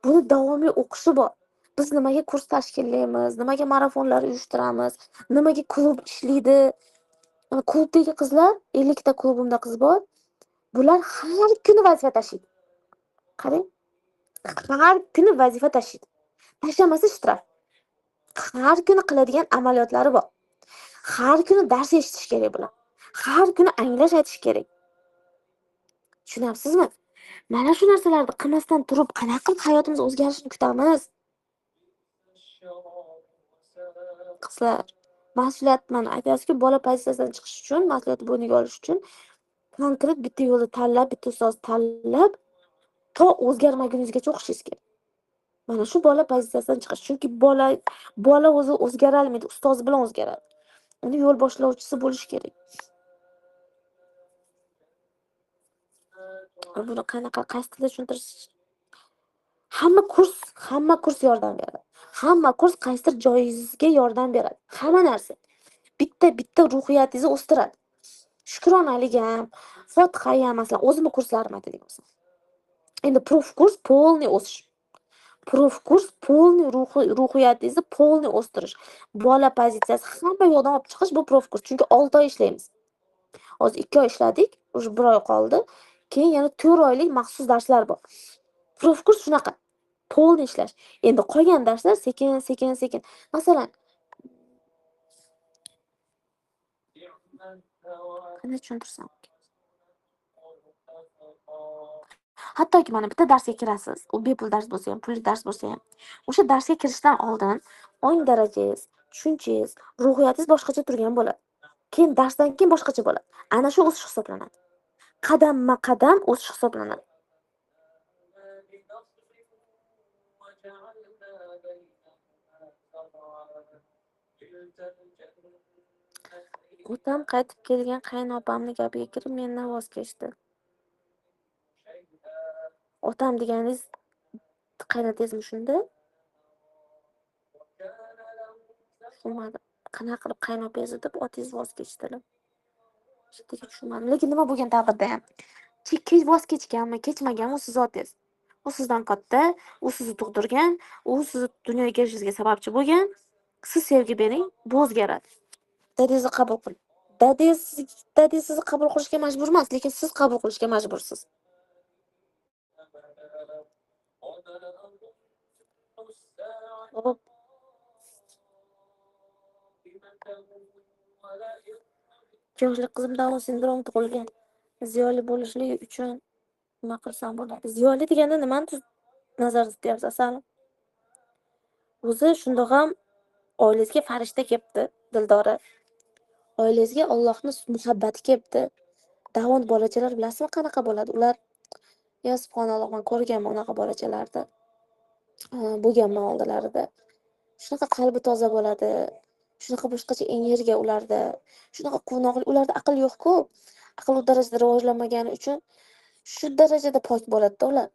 Buni davomiy o'qishi bor. Biz nimaga kurs tashkillaymiz, nimaga marafonlar uyushtiramiz, nimaga klub ishlaydi. Klubdagi qizlar, 50 ta klubimda qiz bor. Bular har kuni vazifa tashiydi. Qarang. Har kuni vazifa tashiydi. Tashamasa shtraf. Har kuni qiladigan amaliyotlari bor. Har kuni dars eshitish kerak bular. Har kuni anglash aytish kerak. Tushunasizmi? Mana shu narsalarni qilmasdan turib, qanaqa qilib hayotimiz o'zgarishini kutamiz? Qizlar, mas'uliyat mana aytasiz-ku, bola pozitsiyasidan chiqish uchun, mas'uliyatni bo'yniga olish uchun konkret bitta yo'lni tanlab, bitta ustoz tanlab, to o'zgarmagunizgacha o'qishingiz kerak. Mana shu bola pozitsiyasidan chiqish. Chunki bola o'zi o'zgara olmaydi, ustoz bilan o'zgaradi. Uni yo'l boshlovchisi bo'lish kerak. Buni qanaqa qaysi tilda tushuntirish? Hamma kurs yordam beradi. Hamma kurs qaysidir joyingizga yordam beradi. Hamma narsa. Bitta ruhiyatingizni o'stiradi. Shukronalik ham, Fotiha ham, masalan, o'zimning kurslarim aytadigan bo'lsam. Endi prof kurs полный o'sish. Prof kurs полный ruhiyatingizni полный o'stirish. Bola pozitsiyasi hamma yoqdan olib chiqish bu prof kurs. Chunki 6 oy ishlaymiz. Hozir 2 oy ishladik, уже 1 oy qoldi. Keyin yana 4 oylik maxsus darslar bor. Prof kurs shunaqa. Полный ishlash. Endi qolgan darslar sekin. Masalan, qanday tushuntirsam? Hattoki mana bitta darsga kirasiz. U bepul dars bo'lsa ham, pulli dars bo'lsa ham, o'sha darsga kirishdan oldin ong darajangiz, tushunchangiz, ruhiyatingiz boshqacha turgan bo'ladi. Keyin darsdan keyin boshqacha bo'ladi. Ana shu o'sish hisoblanadi. Qadamma-qadam o'sish hisoblanadi. Otam qaytib kelgan qaynopamning gapiga kirib mendan voz kechdi. Otam deganingiz qaynotangizmi shunda? Tushunmadim. Qanaqa qilib qaynopangiz deb otangiz voz kechdilar. Shunday tushunmadim. Lekin nima bo'lgan taqdirda ham voz kechganmi, kechmaganmi, u siz otangiz. U sizdan katta, u sizni tug'dirgan, u sizni dunyoga kelishingizga sababchi bo'lgan. Siz sevgi bering, bu o'zgaradi. Dadingizni qabul qiling. Dadingiz sizni qabul qilishga majbur emas, lekin siz qabul qilishga majbursiz. Hop. Yoshlik qizim Down sindromi tug'ilgan. Ziyoli bo'lishligi uchun nima qilsam bo'ladi? Ziyoli deganda nimani nazarda tutyapsiz asalim? O'zi shundoq ham oilangizga farishta kelibdi, Dildora. Oilangizga Allohning muhabbati kelibdi. Down bolachalar bilasizmi qanaqa bo'ladi? Ular ya subhanalloh, men ko'rganman unaqa bolachalarni. Bo'lganman oldilarida. Shunaqa qalbi toza bo'ladi. Shunaqa boshqacha energiya ularda. Shunaqa quvnoqli, ularda aql yo'q-ku. Aql u darajada rivojlanmagani uchun shu darajada pok bo'ladi-da ular.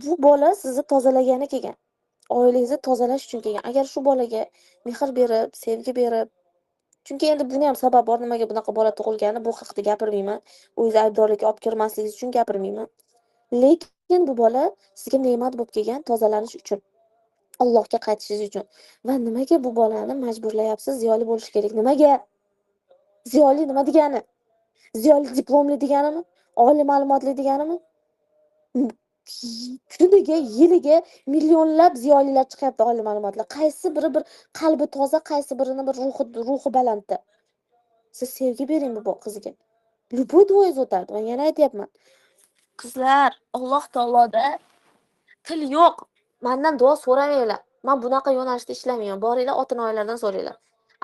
Bu bola sizni tozalagani kelgan. Oilangizni tozalash uchun kelgan. Agar shu bolaga mehr berib, sevgi berib, chunki endi buni ham sabab bor, nimaga bunaqa bola tug'ilgani, bu haqida gapirmayman. O'zingiz aybdorlikka olib kirmasligingiz uchun gapirmayman. Lekin bu bola sizga ne'mat bo'lib kelgan, tozalanish uchun. Allohga qaytishingiz uchun. Va nimaga bu bolani majburlayapsiz ziyoli bo'lish kerak? Nimaga? Ziyoli nima degani? Ziyoli diplomli deganimi? Oliy ma'lumotli deganimi? Kuniga, yiliga millionlab ziyolilar chiqyapti oliy ma'lumotli. Qaysi biri bir qalbi toza, qaysi birini bir ruhi balandda. Siz sevgi bering bu qizga. Любой duoingiz o'tadi. Men yana aytyapman. Qizlar, Alloh taoloda til yo'q. Mendan duo so'ramanglar. Men bunaqa yo'nalishda ishlamayman. Boringlar ota-onalardan so'ranglar.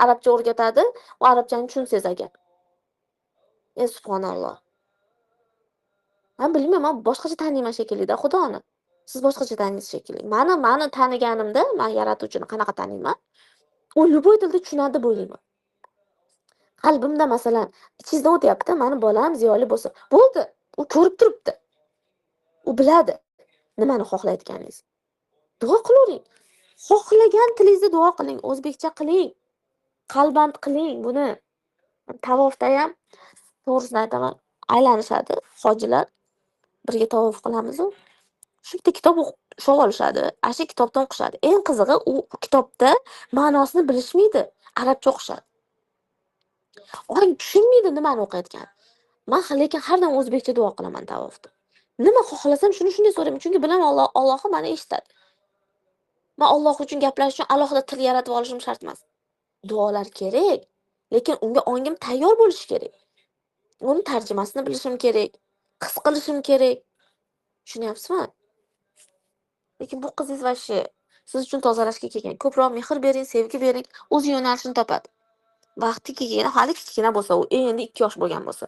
Arabcha o'rgatadi, u arabchani tushunsangiz agar. Subhanalloh. Men bilmayman, men boshqacha taniyman shekilli-da Xudoni. Siz boshqacha taniysiz shekilli. Meni taniganimda men yaratuvchini qanaqa taniyman? U любой tilda tushunadi deb o'ylayman. Qalbimda masalan, ichingizdan o'tyapti, meni bolam ziyoli bo'lsa, bo'ldi. U ko'rib turibdi. U biladi nimani xohlayotganingizni. Duo qilavering. Xohlagan tilingizda duo qiling, o'zbekcha qiling. Qalband qiling buni. Tavofda ham to'g'risini aytaman, aylanishadi hojilar. Birga tavof qilamiz. Shu bitta kitob o'qib olishadi. Shu kitobdan o'qishadi. Eng qizig'i u kitobda ma'nosini bilishmaydi. Arabcha o'qishadi. Orang tushunmaydi nimani o'qiyotgan. Men lekin har doim o'zbekcha duo qilaman tavofda. Nima xohlasam shunday so'rayman, chunki bilaman Alloh meni eshitadi. Men Alloh uchun gaplash uchun alohida til yaratib olishim shart emas. Duolar kerak, lekin unga ongim tayyor bo'lishi kerak. Uni tarjimasini bilishim kerak, his qilishim kerak. Tushunyapsizmi? Lekin bu qizingiz vashi siz uchun tozalashga kelgan. Ko'proq mehr bering, sevgi bering, o'z yo'nalishini topadi. Vaqti kelganda, hali kichkina bo'lsa, u endi 2 yosh bo'lgan bo'lsa,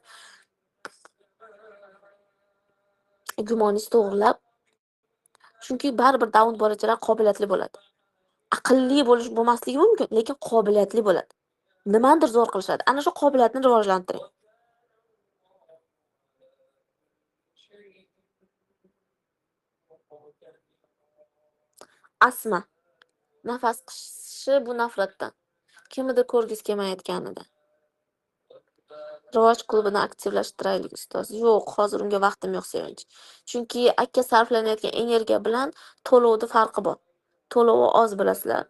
gumoningiz to'g'rilab, chunki baribir Down bolachalar qobiliyatli bo'ladi. Aqlli bo'lmasligi mumkin, lekin qobiliyatli bo'ladi. Nimanidir zo'r qilishadi. Ana shu qobiliyatni rivojlantiring. Asma. Nafas qisishi bu nafratdan. Kimnidir ko'rgisi kelmayotganida. Rivoj klubini aktivlashtiraylik ustoz. Yo'q, hozir unga vaqtim yo'q Sevinch. Chunki akka sarflanayotgan energiya bilan to'lovni farqi bor. To'lovi oz bilasizlar.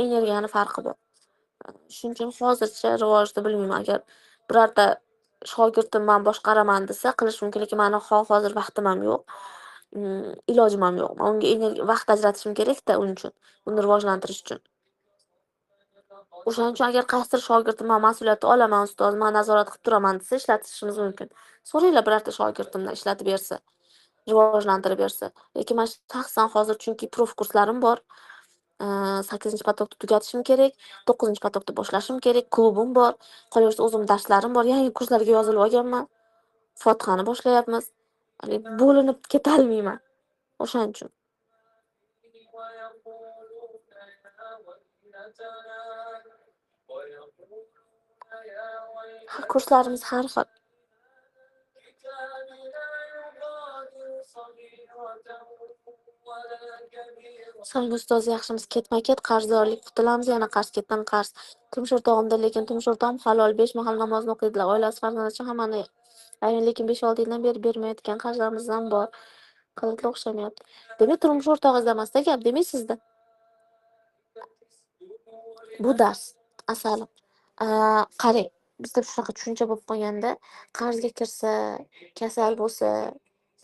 Energiyani farqi bor. Shuning uchun hozircha rivojni bilmayman. Agar birorta shogirdim men boshqaraman desa qilish mumkin, lekin meni hozir vaqtim ham yo'q. Ilojim ham yo'q. Men unga vaqt ajratishim kerak-da uning uchun. Uni rivojlantirish uchun. O'shaning uchun agar qaysidir shogirdim men mas'uliyatni olaman ustoz, men nazorat qilib turaman desa ishlatishimiz mumkin. So'ranglar birorta shogirdimdan ishlatib bersa, rivojlantirib bersa. Lekin men shaxsan hozir chunki prof kurslarim bor. 8-potokni tugatishim kerak, 9-potokda boshlashim kerak, klubim bor, qolaversa o'zim darslarim bor, yangi kurslarga yozilib olganman. Fotihani boshlayapmiz. Bo'linib keta olmayman. O'shaning uchun. Kurslarimiz har xil. Sangi ustoz yaxshimiz ketma-ket qarzdorlik qutulamiz, yana qarz-ketdan qarz. Turmush o'rtog'imda, lekin turmush o'rtog'im halol 5 mahal namozni o'qiydilar. Oilasi farzand uchun hammani lekin 5-6 yildan beri bermayotgan qarzlarimiz ham bor. Qilib o'xshamayapti. Demak, turmush o'rtog'ingizda emasda gap, demak sizda. Bu dars. Asalim. Qarang, bizda shunaqa tushuncha bo'lib qolganda, qarzga kirsa, kasal bo'lsa,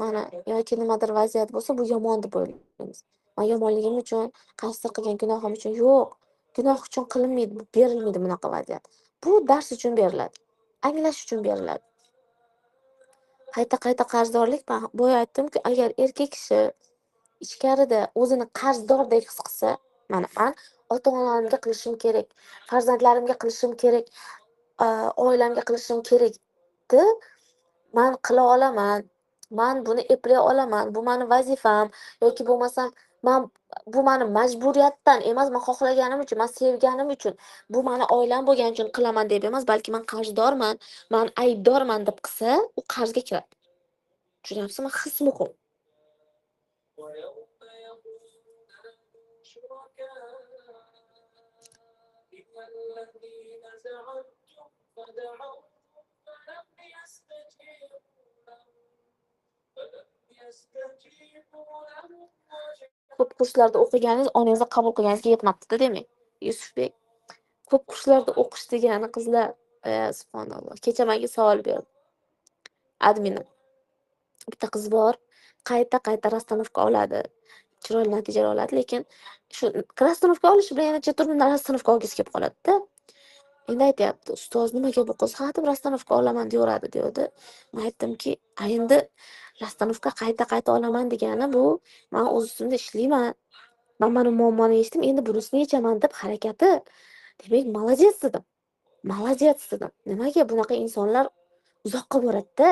mana yoki nimadir vaziyat bo'lsa, bu yomon deb o'ylaymiz. Men yomonligim uchun, qaysidir qilgan gunohim uchun yo'q. Gunoh uchun qilinmaydi, berilmaydi bunaqa vaziyat. Bu dars uchun beriladi. Anglash uchun beriladi. Qayta qarzdorlik, men boya aytdimki, agar erkak kishi ichkarida o'zini qarzdordek his qilsa, mana men ota-onalarimga qilishim kerak, farzandlarimga qilishim kerak, oilamga qilishim kerakni men qila olaman. Men buni eplay olaman. Bu meni vazifam yoki bo'lmasam bu meni majburiyatdan emas, men xohlaganim uchun, men sevganim uchun, bu meni oilam bo'lgani uchun qilaman deb emas, balki men qarzdorman, men aybdorman deb qilsa, u qarzga kiradi. Tushunyapsizmi? His muhim. Ko'p kurslarda o'qiganingiz onangizni qabul qilganingizga yetmabdi-da demak. Yusufbek. Ko'p kurslarda o'qish degani qizlar, subhanalloh. Kecha menga savol berdi. Adminim. Bitta qiz bor, qayta rastanovka oladi. Chiroyli natijalar oladi, lekin shu rastanovka olishi bilan yana chetirundan rastanovka olgisi kelib qoladi-da. Endi aytyapti, ustoz nimaga bu qiz hadeb rastanovka olaman deyaveradi deydi. Men aytdimki, endi rastanovka qayta olaman degani bu men o'z ustimda ishlayman. Men mana muammoni yechdim, endi bunisini yechaman deb harakati. Demak, молодец dedim. Молодец dedim. Nimaga bunaqa insonlar uzoqqa boradi-da?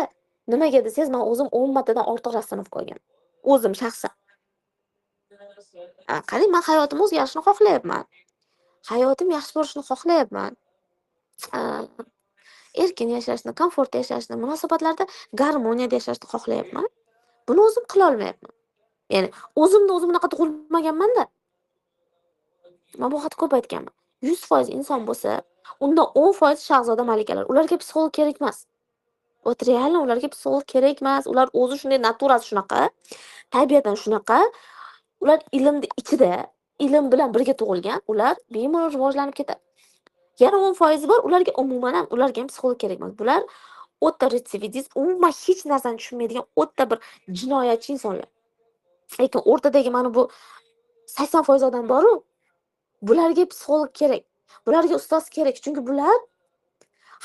Nimaga desangiz, men o'zim 10 martadan ortiq rastanovka olganman. O'zim shaxsan. Qarang, men hayotim o'zgarishini xohlayapman. Hayotim yaxshi bo'lishini xohlayapman. A, erkin yashashni, komfortda yashashni, munosabatlarda garmoniyada yashashni xohlayapman. Buni o'zim qila olmayapman. Ya'ni o'zimni o'zim unaqa tug'ilmaganman-da. Men bu haqda ko'p aytganman. 100% inson bo'lsa, undan 10% shahzoda malikalar. Ularga psixolog kerak emas. Вот реально ularga psixolog kerak emas. Ular o'zi shunday naturasi shunaqa, tabiatan shunaqa. Ular ilmni ichida, ilm bilan birga tug'ilgan. Ular bemalol rivojlanib ketadi. Yana 10% bor, ularga umuman ham ularga ham psixolog kerak emas. Bular o'ta retsidivist, umuman hech narsani tushunmaydigan o'ta bir jinoyatchi insonlar. Lekin o'rtadagi mana bu 80% odam bor-ku, bularga psixolog kerak. Bularga ustoz kerak, chunki bular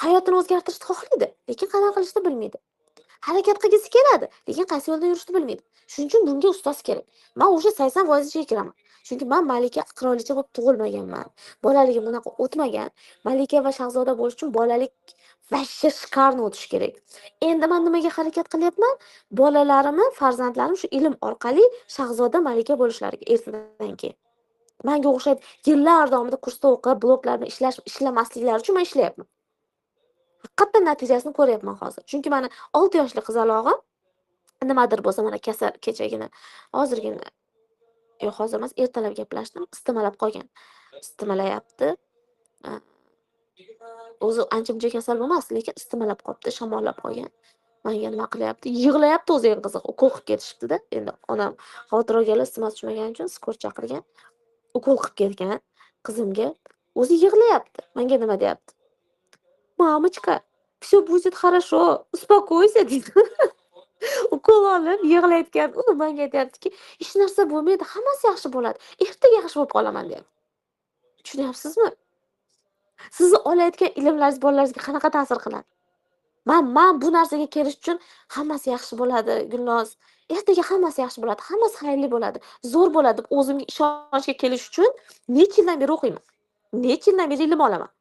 hayotini o'zgartirishni xohlaydi, lekin qanaqa qilishni bilmaydi. Harakat qilgisi keladi, lekin qaysi yo'lda yurishni bilmaydi. Shuning uchun bunga ustoz kerak. Men o'sha 80% ichiga kiraman. Chunki men malika, qirolicha bo'lib tug'ilmaganman. Bolaligim bunaqa o'tmagan. Malika va shahzoda bo'lish uchun bolalik vashsha shkarni o'tish kerak. Endi men nimaga harakat qilyapman? Bolalarimni, farzandlarim shu ilm orqali shahzoda, malika bo'lishlariga ertadan keyin. Menga o'xshab yillar davomida kursda o'qib, bloglarni ishlamasliklari uchun men ishlayapman. Haqiqatan natijasini ko'ryapman hozir. Chunki meni 6 yoshli qizalog'im nimadir bo'lsa mana kasal kechagina, hozirgina, yo'q hozir emas, ertalab gaplashdim, istimalab qolgan. Istimalayapti. O'zi ancha-muncha kasal emas, lekin istimalab qolibdi, shamollab qolgan. Menga nima qilyapti? Yig'layapti o'zi eng qiziq. Ukol qilib ketishibdi-da. Endi onam xavotir olganlar isitmasi tushmagani uchun skor chaqirgan. Ukol qilib ketgan qizimga. O'zi yig'layapti. Menga nima deyapti? "Мамочка, всё будет хорошо, успокойся" deydi. Ukol olib yig'layotgan u menga aytyaptiki, "Hech narsa bo'lmaydi, hammasi yaxshi bo'ladi. Ertaga yaxshi bo'lib qolaman" deyapti. Tushunyapsizmi? Sizni olayotgan ilmlaringiz bolalaringizga qanaqa ta'sir qiladi? Men bu narsaga kelish uchun hammasi yaxshi bo'ladi, Gulnoz. Ertaga hammasi yaxshi bo'ladi, hammasi xayrli bo'ladi, zo'r bo'ladi deb o'zimga ishonchga kelish uchun necha yildan beri o'qiyman. Necha yildan beri ilm olaman.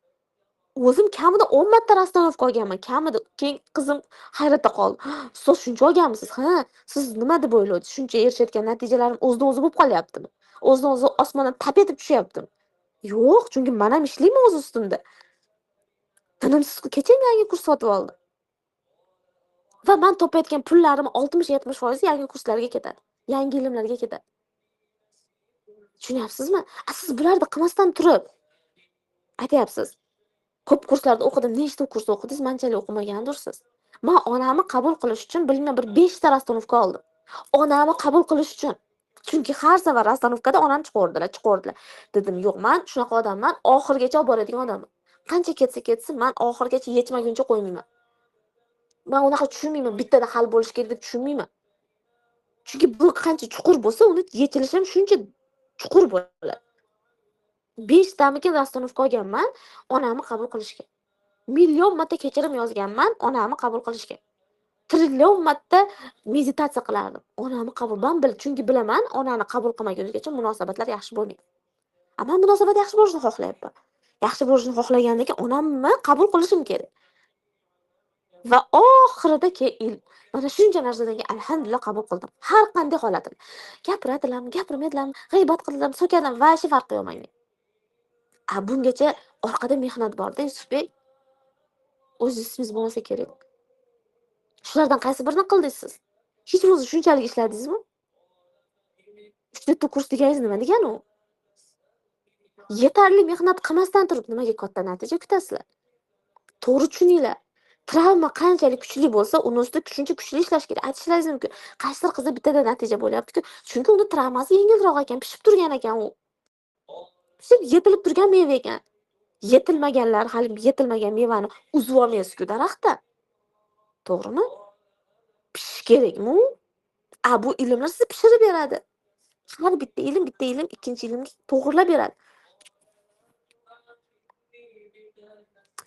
O'zim kamida 10 marta rastanovka olganman, kamida. Keyin qizim hayratda qoldi. "Ustoz shuncha olganmisiz? Ha, siz nima deb o'ylaysiz? Shuncha erishayotgan natijalarim o'zidan o'zi bo'lib qolyaptimi? O'zidan o'zi osmondan tap etib tushyaptimi?" Yo'q, chunki men ham ishlayman o'z ustimda. Tinimsiz kecha yangi kurs sotib oldim. Va men topayotgan pullarim 60-70% yangi kurslarga ketadi. Yangi ilmlarga ketadi. Tushunyapsizmi? Siz bularni qilmasdan turib aytyapsiz. Ko'p kurslarda o'qidim, nechta kurs o'qidingiz, manchalik o'qimagandirsiz. Men onamni qabul qilish uchun bilmay bir 5 ta rastanovka oldim. Onamni qabul qilish uchun. Chunki har safar rastanovkada onam chiqardilar. Dedim, "Yo'q, men shunaqa odamman, oxirigacha olib boradigan odamman. Qancha ketsa, men oxirigacha yetmaguncha qo'ymayman." Men unaqa tushunmayman, bittada hal bo'lish kerak deb tushunmayman. Chunki bu qancha chuqur bo'lsa, uni yechilishi ham shuncha chuqur bo'ladi. 5 tamikin rastanovka olganman, onamni qabul qilishga. Million marta kechirim yozganman, onamni qabul qilishga. Trillion marta meditatsiya qilardim. Onamni qabul chunki bilaman, onani qabul qilmagungacha munosabatlar yaxshi bo'lmaydi. Men munosabat yaxshi bo'lishini xohlayapman. Yaxshi bo'lishini xohlagandan keyin onamni qabul qilishim kerak. Va oxirida mana shuncha narsadan keyin alhamdulillah qabul qildim. Har qanday holatini. Gapiradilarmi, gapirmaydilarmi, g'iybat qiladilarmi, so'kadilarmi, vashi farqi yo'q menga. Bungacha orqada mehnat bor-da, Yusufbek. O'z ismingiz bo'lmasa kerak. Shulardan qaysi birini qildingiz siz? Hech o'zi shunchalik ishladingizmi? 3 kurs deganingiz nima degani u? Yetarli mehnat qilmasdan turib nimaga katta natija kutasizlar? To'g'ri tushuninglar. Travma qanchalik kuchli bo'lsa, uni ustida shuncha kuchli ishlash kerak. Aytishlaringiz mumkin. Qaysidir qizda bittada natija bo'lyapti-ku, chunki uni travmasi yengilroq ekan, pishib turgan ekan u. Pishib yetilib turgan meva ekan. Yetilmaganlar hali yetilmagan mevani uzib olmaysiz-ku daraxtdan. To'g'rimi? Pishish kerakmi? Bu ilmlar sizni pishirib beradi. Har bitta ilm, ikkinchi ilmga to'g'rilab beradi.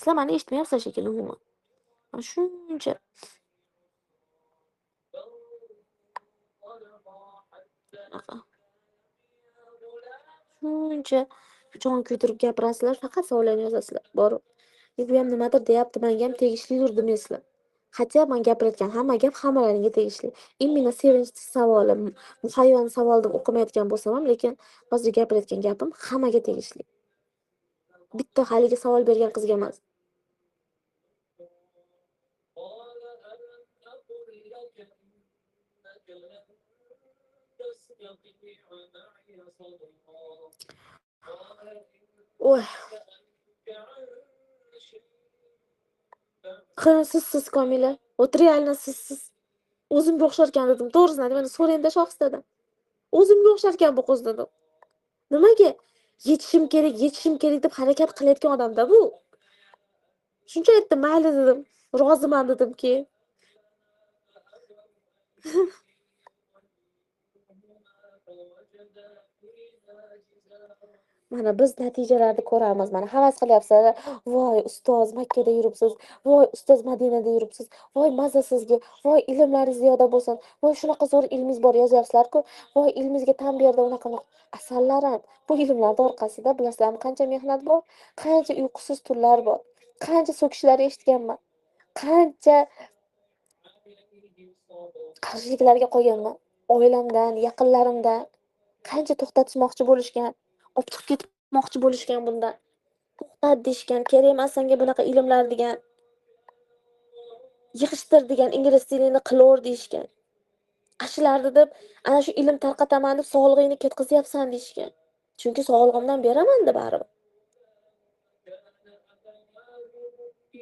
Sizlar meni eshitmayapsizlar shekilli umuman. Mana shuncha bunaqa. Shuncha jon kuydirib gapirasizlar, faqat savollarni yozasizlar. Borib. Bu ham nimadir deyapti, menga ham tegishlidir demaysizlar. Хотя men gapirayotgan hamma gap hammalaringga tegishli. Именно Sevinch savolim, Muhayyon savol deb o'qimayotgan bo'lsam ham, lekin hozir gapirayotgan gapim hammaga tegishli. Bitta haligi savol bergan qizga emas. Oy. Qani siz Komila. Вот реально siz. O'zimga o'xsharkan dedim. To'g'risini aytib, mana so'rayda Shohistadan. O'zimga o'xsharkan bu qiz dedim. Nimaga yetishim kerak deb harakat qilayotgan odamda bu. Shuncha aytdim, mayli dedim. Roziman dedimki. Mana biz natijalarni ko'ramiz. Mana havas qilyapsizlar. Voy, ustoz Makkada yuribsiz. Voy, ustoz Madinada yuribsiz. Voy, mazza sizga. Voy, ilmlaringiz ziyoda bo'lsin. Voy, shunaqa zo'r ilmingiz bor yozyapsizlar-ku. Voy, ilmingizga tan berdi unaqa. Asallarim. Bu ilmlar orqasida bilasizlarmi qancha mehnat bor? Qancha uyqusiz tunlar bor? Qancha so'kishlar eshitganman? Qancha qarshiliklarga qo'yganman? Oilamdan, yaqinlarimdan qancha to'xtatishmoqchi bo'lishgan, olib chiqib ketmoqchi bo'lishgan bundan. To'xtat deyishgan, kerak emas senga bunaqa ilmlar degan. Yig'ishtir degan, ingliz tilini qilaver deyishgan. Ashularni deb ana shu ilm tarqataman deb sog'lig'ingni ketkazyapsan deyishgan. Chunki sog'lig'imdan beraman deb baribir.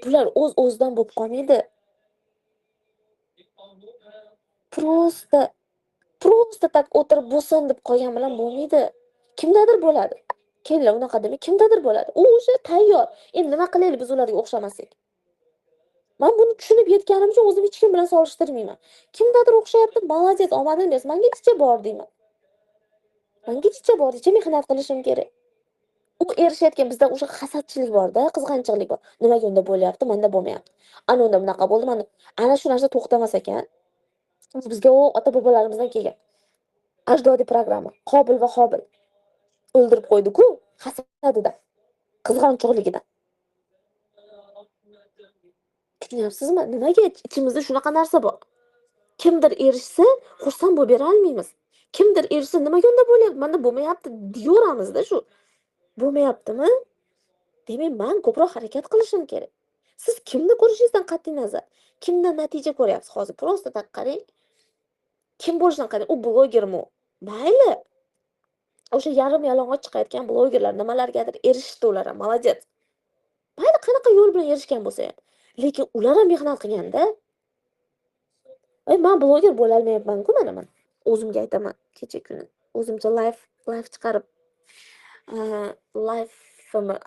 Bular o'z-o'zidan bo'lib qolmaydi. Prosta tak o'tirib bo'lsin deb qolgan bilan bo'lmaydi. Kimdadir bo'ladi. Kelinglar unaqa demay, kimdadir bo'ladi. U o'sha tayyor. Endi nima qilaylik biz ularga o'xshamasak? Men buni tushunib yetganimcha o'zim hech kim bilan solishtirmayman. Kimdadir o'xshayapti, молодец, omading bersin. Menga hech bor deyman. Menga hech bor, hech mehnat qilishim kerak. U erishayotgan bizda o'sha hasadchilik bor-da, qizg'anchiqlik bor. Nimaga unda bo'lyapti, menda bo'lmayapti. Ana unda bunaqa bo'ldi, mana ana shu narsa to'xtamas ekan. Bizga u ota-bobolarimizdan kelgan. Ajdodiy programma. Qobil va Qobil. O'ldirib qo'ydi-ku hasadidan, qizg'anchiqligidan. Tushunyapsizmi? Nimaga ichimizda shunaqa narsa bor? Kimdir erishsa, xursand bo'lib bera olmaymiz. Kimdir erishsa, nimaga unda bo'lyapti? Menda bo'lmayapti deyoramizda shu. Bo'lmayaptimi? Demak, men ko'proq harakat qilishim kerak. Siz kimni ko'rishingizdan qat'iy nazar, kimdan natija ko'ryapsiz hozir? Prosta tak qarang. Kim bo'lishidan qarang, u blogermi? Mayli. O'sha yarim yalang'och chiqayotgan blogerlar nimalargadir erishdi ular ham, молодец. Mayli qanaqa yo'l bilan erishgan bo'lsa ham. Lekin ular ham mehnat qilganda, men bloger bo'la olmayapman-ku mana men. O'zimga aytaman, kecha kuni o'zimcha live chiqarib,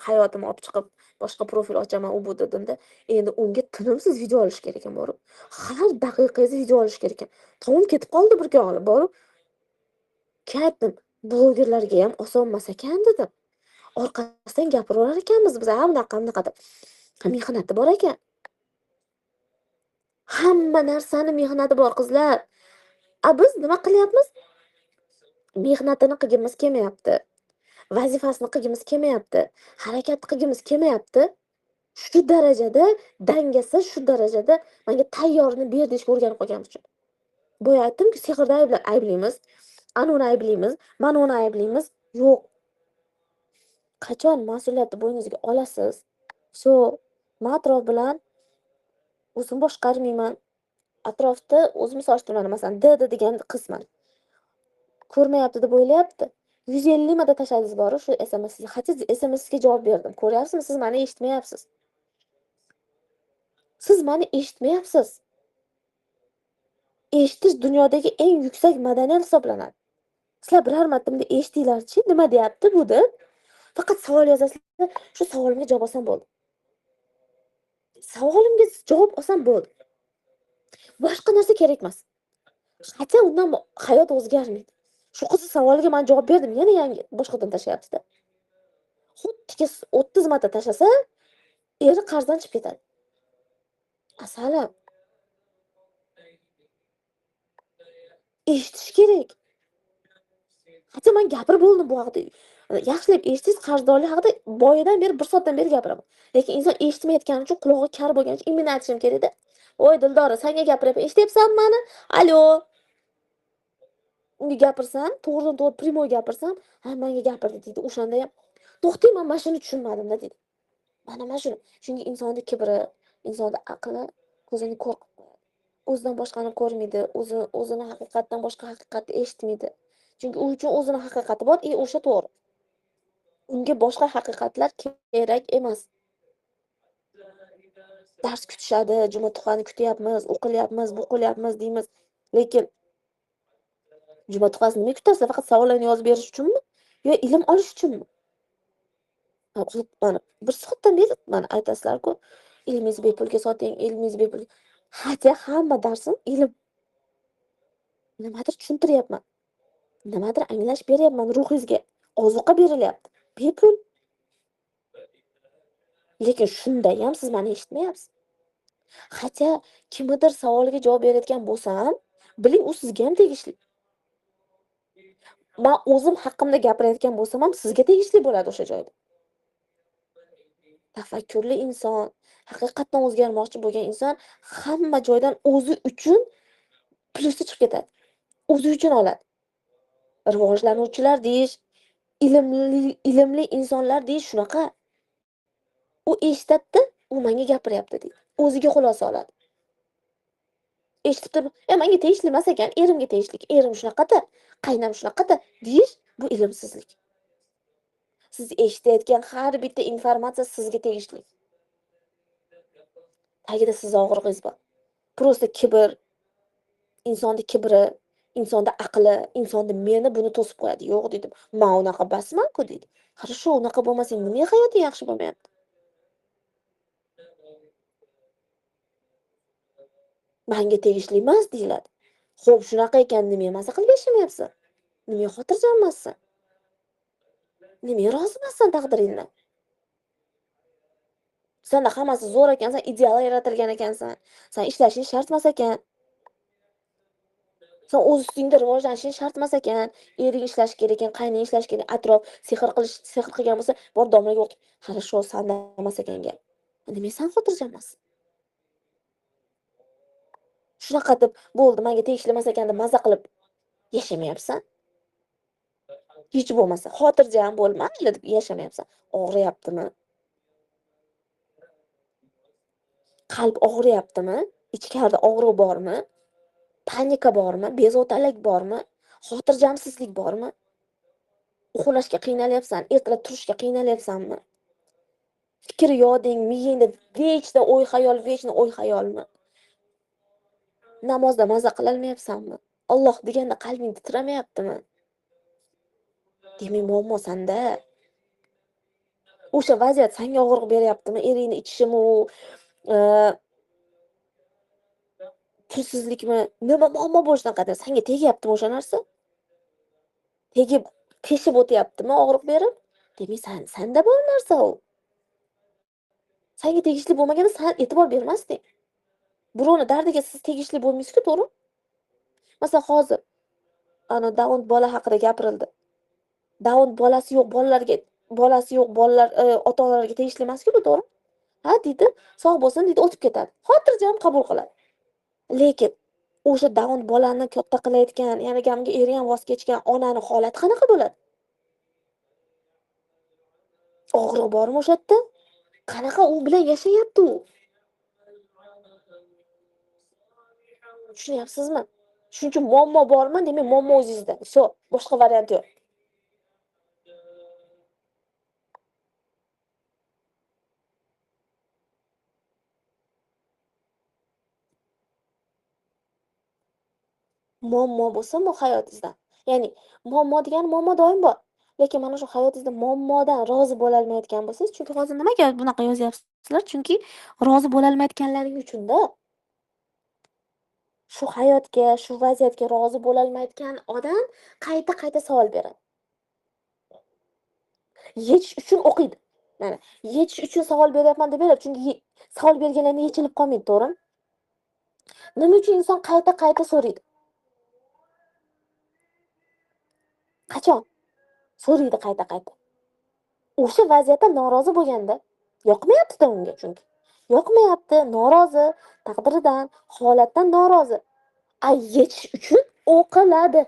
hayotimni olib chiqib, boshqa profil ochaman, u bu dedimda. Endi unga tinimsiz video olish kerak ekan borib. Har daqiqangizni video olish kerak ekan. Tomim ketib qoldi birga olib borib. Ketdim. Blogerlarga ham osonmas ekan dedim. Orqasidan gapiraverar ekanmiz biz, bunaqa deb. Mehnati bor ekan. Hamma narsani mehnati bor qizlar. Biz nima qilyapmiz? Mehnatini qilgimiz kelmayapti. Vazifasini qilgimiz kelmayapti. Harakat qilgimiz kelmayapti. Shu darajada dangasa, shu darajada menga tayyorni ber deshga o'rganib qolganmiz. Boya aytdimki, sehrda ayblaymiz, anuni ayblaymiz, mana uni ayblaymiz. Yo'q. Qachon mas'uliyatni bo'yningizga olasiz? Men atrof bilan o'zim boshqarmayman. Atrofda o'zim solishtirmayman. Masalan, degan qisman. Ko'rmayapti deb o'ylayapti. 150 marta tashadingiz bor shu SMS-ga. Hatto SMS-ga javob berdim. Ko'ryapsizmi? Siz meni eshitmayapsiz. Siz meni eshitmayapsiz. Eshitish dunyodagi eng yuksak madaniyat hisoblanadi. Sizlar biror marta bunda eshitdinglar-chi, nima deyapti bu deb? Faqat savol yozasizlar, shu savolimga javob olsam bo'ldi. Savolimga javob olsam bo'ldi. Boshqa narsa kerak emas. Hatto undan hayot o'zgarmaydi. Shu qiz savoliga men javob berdim, yana yangi boshqadan tashlayapti-da. Xuddiki 30 marta tashlasa, eri qarzdan chiqib ketadi. Asalim, eshitish kerak. Hatto men gapirib bo'ldim bu haqida. Yaxshilab eshitingiz, qarzdorlik haqida boyadan beri 1 soatdan beri gapiraman. Lekin inson eshitmayotgani uchun, quloqi kar bo'lgani uchun imini aytishim kerak-da. Voy Dildora, senga gapiryapman, eshityapsanmi meni? Alo. Unga gapirsam, to'g'ridan-to'g'ri primoy gapirsam, "Ha, menga gapirdi" deydi. O'shanda ham, "To'xtang, men mana shuni tushunmadim-da" deydi. Mana shuni. Chunki insonning kibri, insonning aqli ko'zini ko'r qilib qo'yadi. O'zidan boshqani ko'rmaydi, o'zini haqiqatdan boshqa haqiqatni eshitmaydi. Chunki u uchun o'zini haqiqati bor, o'sha to'g'ri. Unga boshqa haqiqatlar kerak emas. Dars kutishadi, Jumatxonni kutyapmiz, o'qilyapmiz, bu qilyapmiz deymiz. Lekin Jumatxonni nima kutasiz? Faqat savollarni yozib berish uchunmi? Yo ilm olish uchunmi? Mana 1 soatdan beri mana aytasizlar-ku, ilmingizni bepulga soting, ilmingizni bepul. Hatto hamma darsim ilm. Nimadir tushuntiryapman. Nimadir anglash beryapman ruhingizga. Ozuqa berilyapti. Bepul. Lekin shunda ham siz meni eshitmayapsiz. Hatto kimnidir savoliga javob berayotgan bo'lsam, biling u sizga ham tegishli. Men o'zim haqimda gapirayotgan bo'lsam ham sizga tegishli bo'ladi o'sha joyda. Tafakkurli inson, haqiqatdan o'zgarmoqchi bo'lgan inson hamma joydan o'zi uchun plyusni chiqib ketadi. O'zi uchun oladi. Rivojlanuvchilar deyish, ilmli insonlar deyish shunaqa. U eshitadi, u menga gapiryapti deydi. O'ziga xulosa oladi. Eshitib turib, menga tegishli emas ekan, erimga tegishli. Erim shunaqada, qaynam shunaqada deyish bu ilmsizlik. Siz eshitayotgan har bitta informatsiya sizga tegishli. Tagida siz og'rig'ingiz bor. Prosta kibr, insonning kibri, insonning aqli, insonning meni buni to'sib qo'yadi. Yo'q dedim. Men unaqa basman-ku dedi. Хорошо, unaqa bo'lmasang nima hayoting yaxshi bo'lmayapti? Menga tegishli emas deyiladi. Xo'p, shunaqa ekan nima maza qilib yashamayapsan? Nima xotirjammassan? Nima rozi emassan taqdiringdan? Senda hammasi zo'r ekan, sen ideal yaratilgan ekansan. Sen ishlashing shart emas ekan. Sen o'z ustingda rivojlanishing shart emas ekan. Ering ishlashi kerak ekan, qaynang ishlashi kerak, atrof sehr qilgan bo'lsa, bor domlaga o'qi. Хорошо, senda emas ekan gap. Nima sen xotirjammassan? Shunaqa deb bo'ldi, menga tegishli emas ekan deb maza qilib yashamayapsan. Hech bo'lmasa xotirjam bo'l, mayli deb yashamayapsan. Og'riyaptimi? Qalb og'riyaptimi? Ichkarida og'riq bormi? Panika bormi? Bezovtalik bormi? Xotirjamsizlik bormi? Uxlashga qiynalyapsan, ertalab turishga qiynalyapsanmi? Fikr yoding, miyingda vechna o'y xayolmi? Namozda maza qilolmayapsanmi? Alloh deganda qalbing titramayaptimi? Demak, muammo senda. O'sha vaziyat senga og'riq beryaptimi? Eringni ichishimi, pulsizlikmi? Nima muammo bo'lishidan qat'iy senga tegyaptimi o'sha narsa? Teshib o'tyaptimi og'riq berib? Demak, senda bor narsa u. Senga tegishli bo'lmaganda sen e'tibor bermasding. Birovning dardiga siz tegishli bo'lmaysiz-ku, to'g'ri? Masalan, hozir ana Down bola haqida gapirildi. Down bolasi yo'q bolalar ota-onalarga tegishli emas-ku, bu to'g'ri? Ha, deydi, sog' bo'lsin deydi, o'tib ketadi. Xotirjam qabul qiladi. Lekin o'sha Down bolani katta qilayotgan, yana gamiga eri ham voz kechgan onani holati qanaqa bo'ladi? Og'riq bormi o'sha yerda? Qanaqa u bilan yashayapti u? Tushunyapsizmi? Shuning uchun muammo bormi? Demak, muammo o'zingizda. Boshqa variant yo'q. Muammo bo'lsa, bu hayotingizda. Ya'ni muammo degani muammo doim bor. Lekin mana shu hayotingizda muammodan rozi bo'la olmayotgan bo'lsangiz, chunki hozir nimaga bunaqa yozyapsizlar? Chunki rozi bo'la olmayotganlaring uchun-da. Shu hayotga, shu vaziyatga rozi bo'la olmayotgan odam qayta savol beradi. Yechish uchun o'qiydi. Mana yechish uchun savol beryapman deb beradi. Chunki savol berganlarni yechilib qolmaydi, to'g'rimi? Nima uchun inson qayta so'raydi? Qachon? So'raydi qayta. O'sha vaziyatda norozi bo'lganda, yoqmayapti-da unga chunki. Yoqmayapti, norozi, taqdiridan, holatdan norozi. Yechish uchun o'qiladi,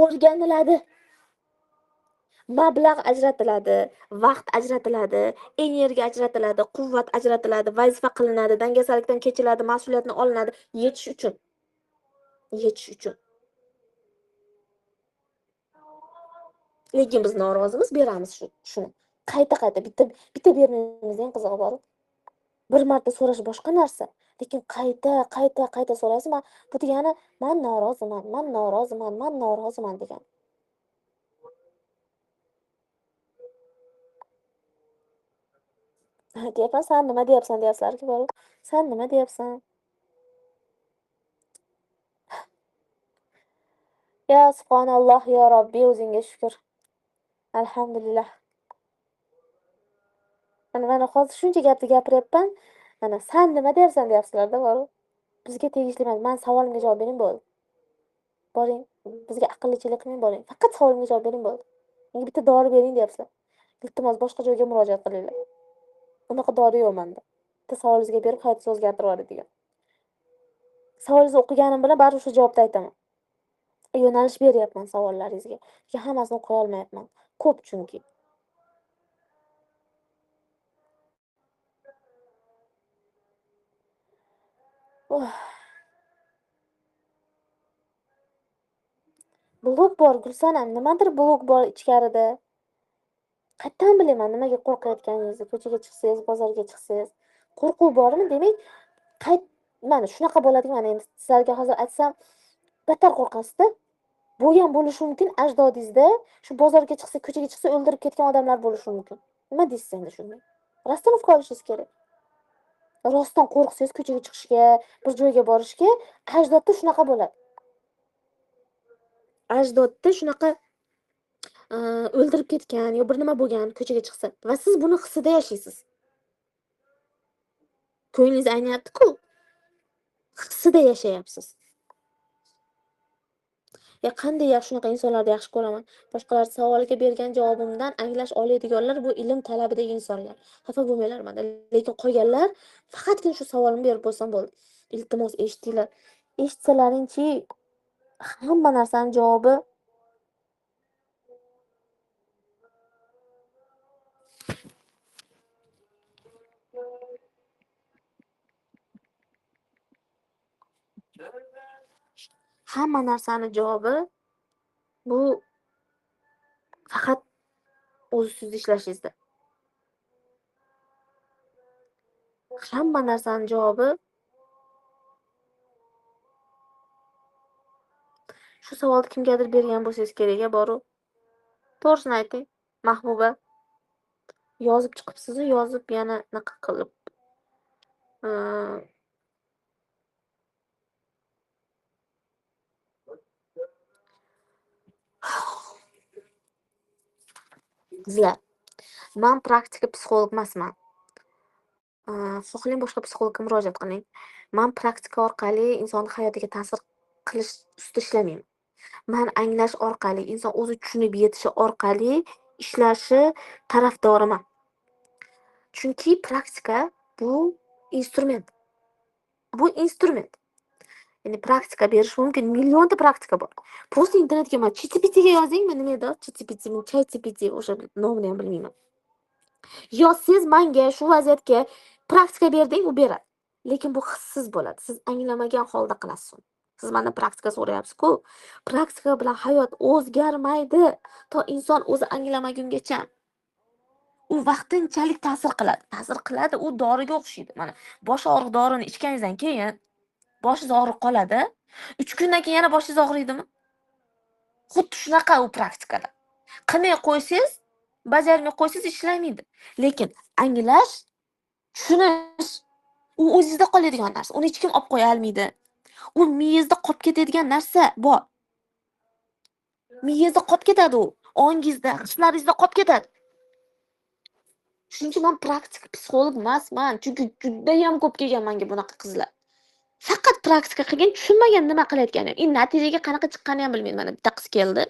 o'rganiladi. Mablag' ajratiladi, vaqt ajratiladi, energiya ajratiladi, quvvat ajratiladi, vazifa qilinadi, dangasalikdan kechiladi, mas'uliyatni olinadi yechish uchun. Lekin biz norozimiz, beramiz shuni. Qayta bitta bermaymiz ham qizig'i bor. Bir marta so'rash boshqa narsa. Lekin qayta so'raysiz, bu degani men noroziman degan. Deyapman, sen nima deyapsan deyapsizlar-ki bor. Sen nima deyapsan? Ya subhanalloh, ya Robbi, o'zingga shukr. Alhamdulillah. Mana hozir shuncha gapni gapiryapman. Mana sen nima deyapsan deyapsizlar-da bor. Bizga tegishli emas. Men savolimga javob bering bo'ldi. Boring, bizga aqllichilik qilmang, boring. Faqat savolimga javob bering bo'ldi. Menga bitta dori bering deyapsizlar. Iltimos boshqa joyga murojaat qilinglar. Unaqa dori yo'q menda. Bitta savolingizga berib hayot o'zgartirib yuboradigan. Savolingizni o'qiganim bilan baribir shu javobni aytaman. Yo'nalish beryapman savollaringizga. Lekin hammasini o'qiy olmayapman. Ko'p chunki. Blok bor Gulsanam, nimadir blok bor ichkarida. Qayerdan bilaman nimaga qo'rqayotganingizni? Ko'chaga chiqsangiz, bozorga chiqsangiz, qo'rquv bormi? Demak, mana shunaqa bo'ladigan, endi sizlarga hozir aytsam, battar qo'rqasizda. Bu ham bo'lishi mumkin ajdodingizda shu bozorga chiqsa, ko'chaga chiqsa o'ldirib ketgan odamlar bo'lishi mumkin. Nima deysiz endi shunga? Rastanovka olishingiz kerak. Rostdan qo'rqsangiz ko'chaga chiqishga, bir joyga borishga, ajdodda shunaqa bo'ladi. Ajdodda shunaqa o'ldirib ketgan yo bir nima bo'lgan ko'chaga chiqsa va siz buni hissida yashaysiz. Ko'nglingiz aynayapti-ku. Hissida yashayapsiz. Qanday shunaqa insonlarni yaxshi ko'raman. Boshqalar savoliga bergan javobimdan anglash oladiganlar bu ilm talabidagi insonlar. Xafa bo'lmanglar menda. Lekin qolganlar faqatgina shu savolimni berib bo'lsam bo'ldi. Iltimos eshitinglar. Eshitsalaringchi hamma narsaning javobi bu faqat o'zingizda ishlashingizda. Hamma narsaning javobi shu savolni kimgadir bergan bo'lsangiz kerak, boru. To'g'risini ayting, Mahbuba. Yozib chiqibsiz, yozib yana naqa qilib. Sizlar, men praktika psixolog emasman. Xohlang boshqa psixologga murojaat qiling. Men praktika orqali inson hayotiga ta'sir qilish ustida ishlamayman. Men anglash orqali, inson o'zi tushunib yetishi orqali ishlashi tarafdoriman. Chunki praktika bu instrument. Ya'ni praktika berish mumkin, millionta praktika bor. Просто internetga men ChatGPTga yozingmi, nima edi? ChatGPT o'sha nomini ham bilmayman. Siz menga shu vaziyatga praktika berding, u beradi. Lekin bu hissiz bo'ladi. Siz anglamagan holda qilasiz. Siz mendan praktika so'rayapsiz-ku. Praktika bilan hayot o'zgarmaydi. To inson o'zi anglamagungacha. U vaqtinchalik ta'sir qiladi. U doriga o'xshaydi. Mana bosh og'riq dorini ichganingizdan keyin boshingiz og'rib qoladi. 3 kundan keyin yana boshingiz og'riydimi? Xuddi shunaqa u praktikada. Qilmay qo'ysangiz, bajarmay qo'ysangiz ishlamaydi. Lekin anglash, tushunish u o'zingizda qoladigan narsa. Uni hech kim olib qo'ya olmaydi. U miyangizda qolib ketadigan narsa bor. Miyangizda qolib ketadi u. Ongingizda, hislaringizda qolib ketadi. Shuning uchun men praktik psixolog emasman. Chunki juda ham ko'p kelgan menga bunaqa qizlar. Faqat praktika qilgan, tushunmagan nima qilayotganini. Natijaga qanaqa chiqqanini ham bilmayman. Mana bitta qiz keldi.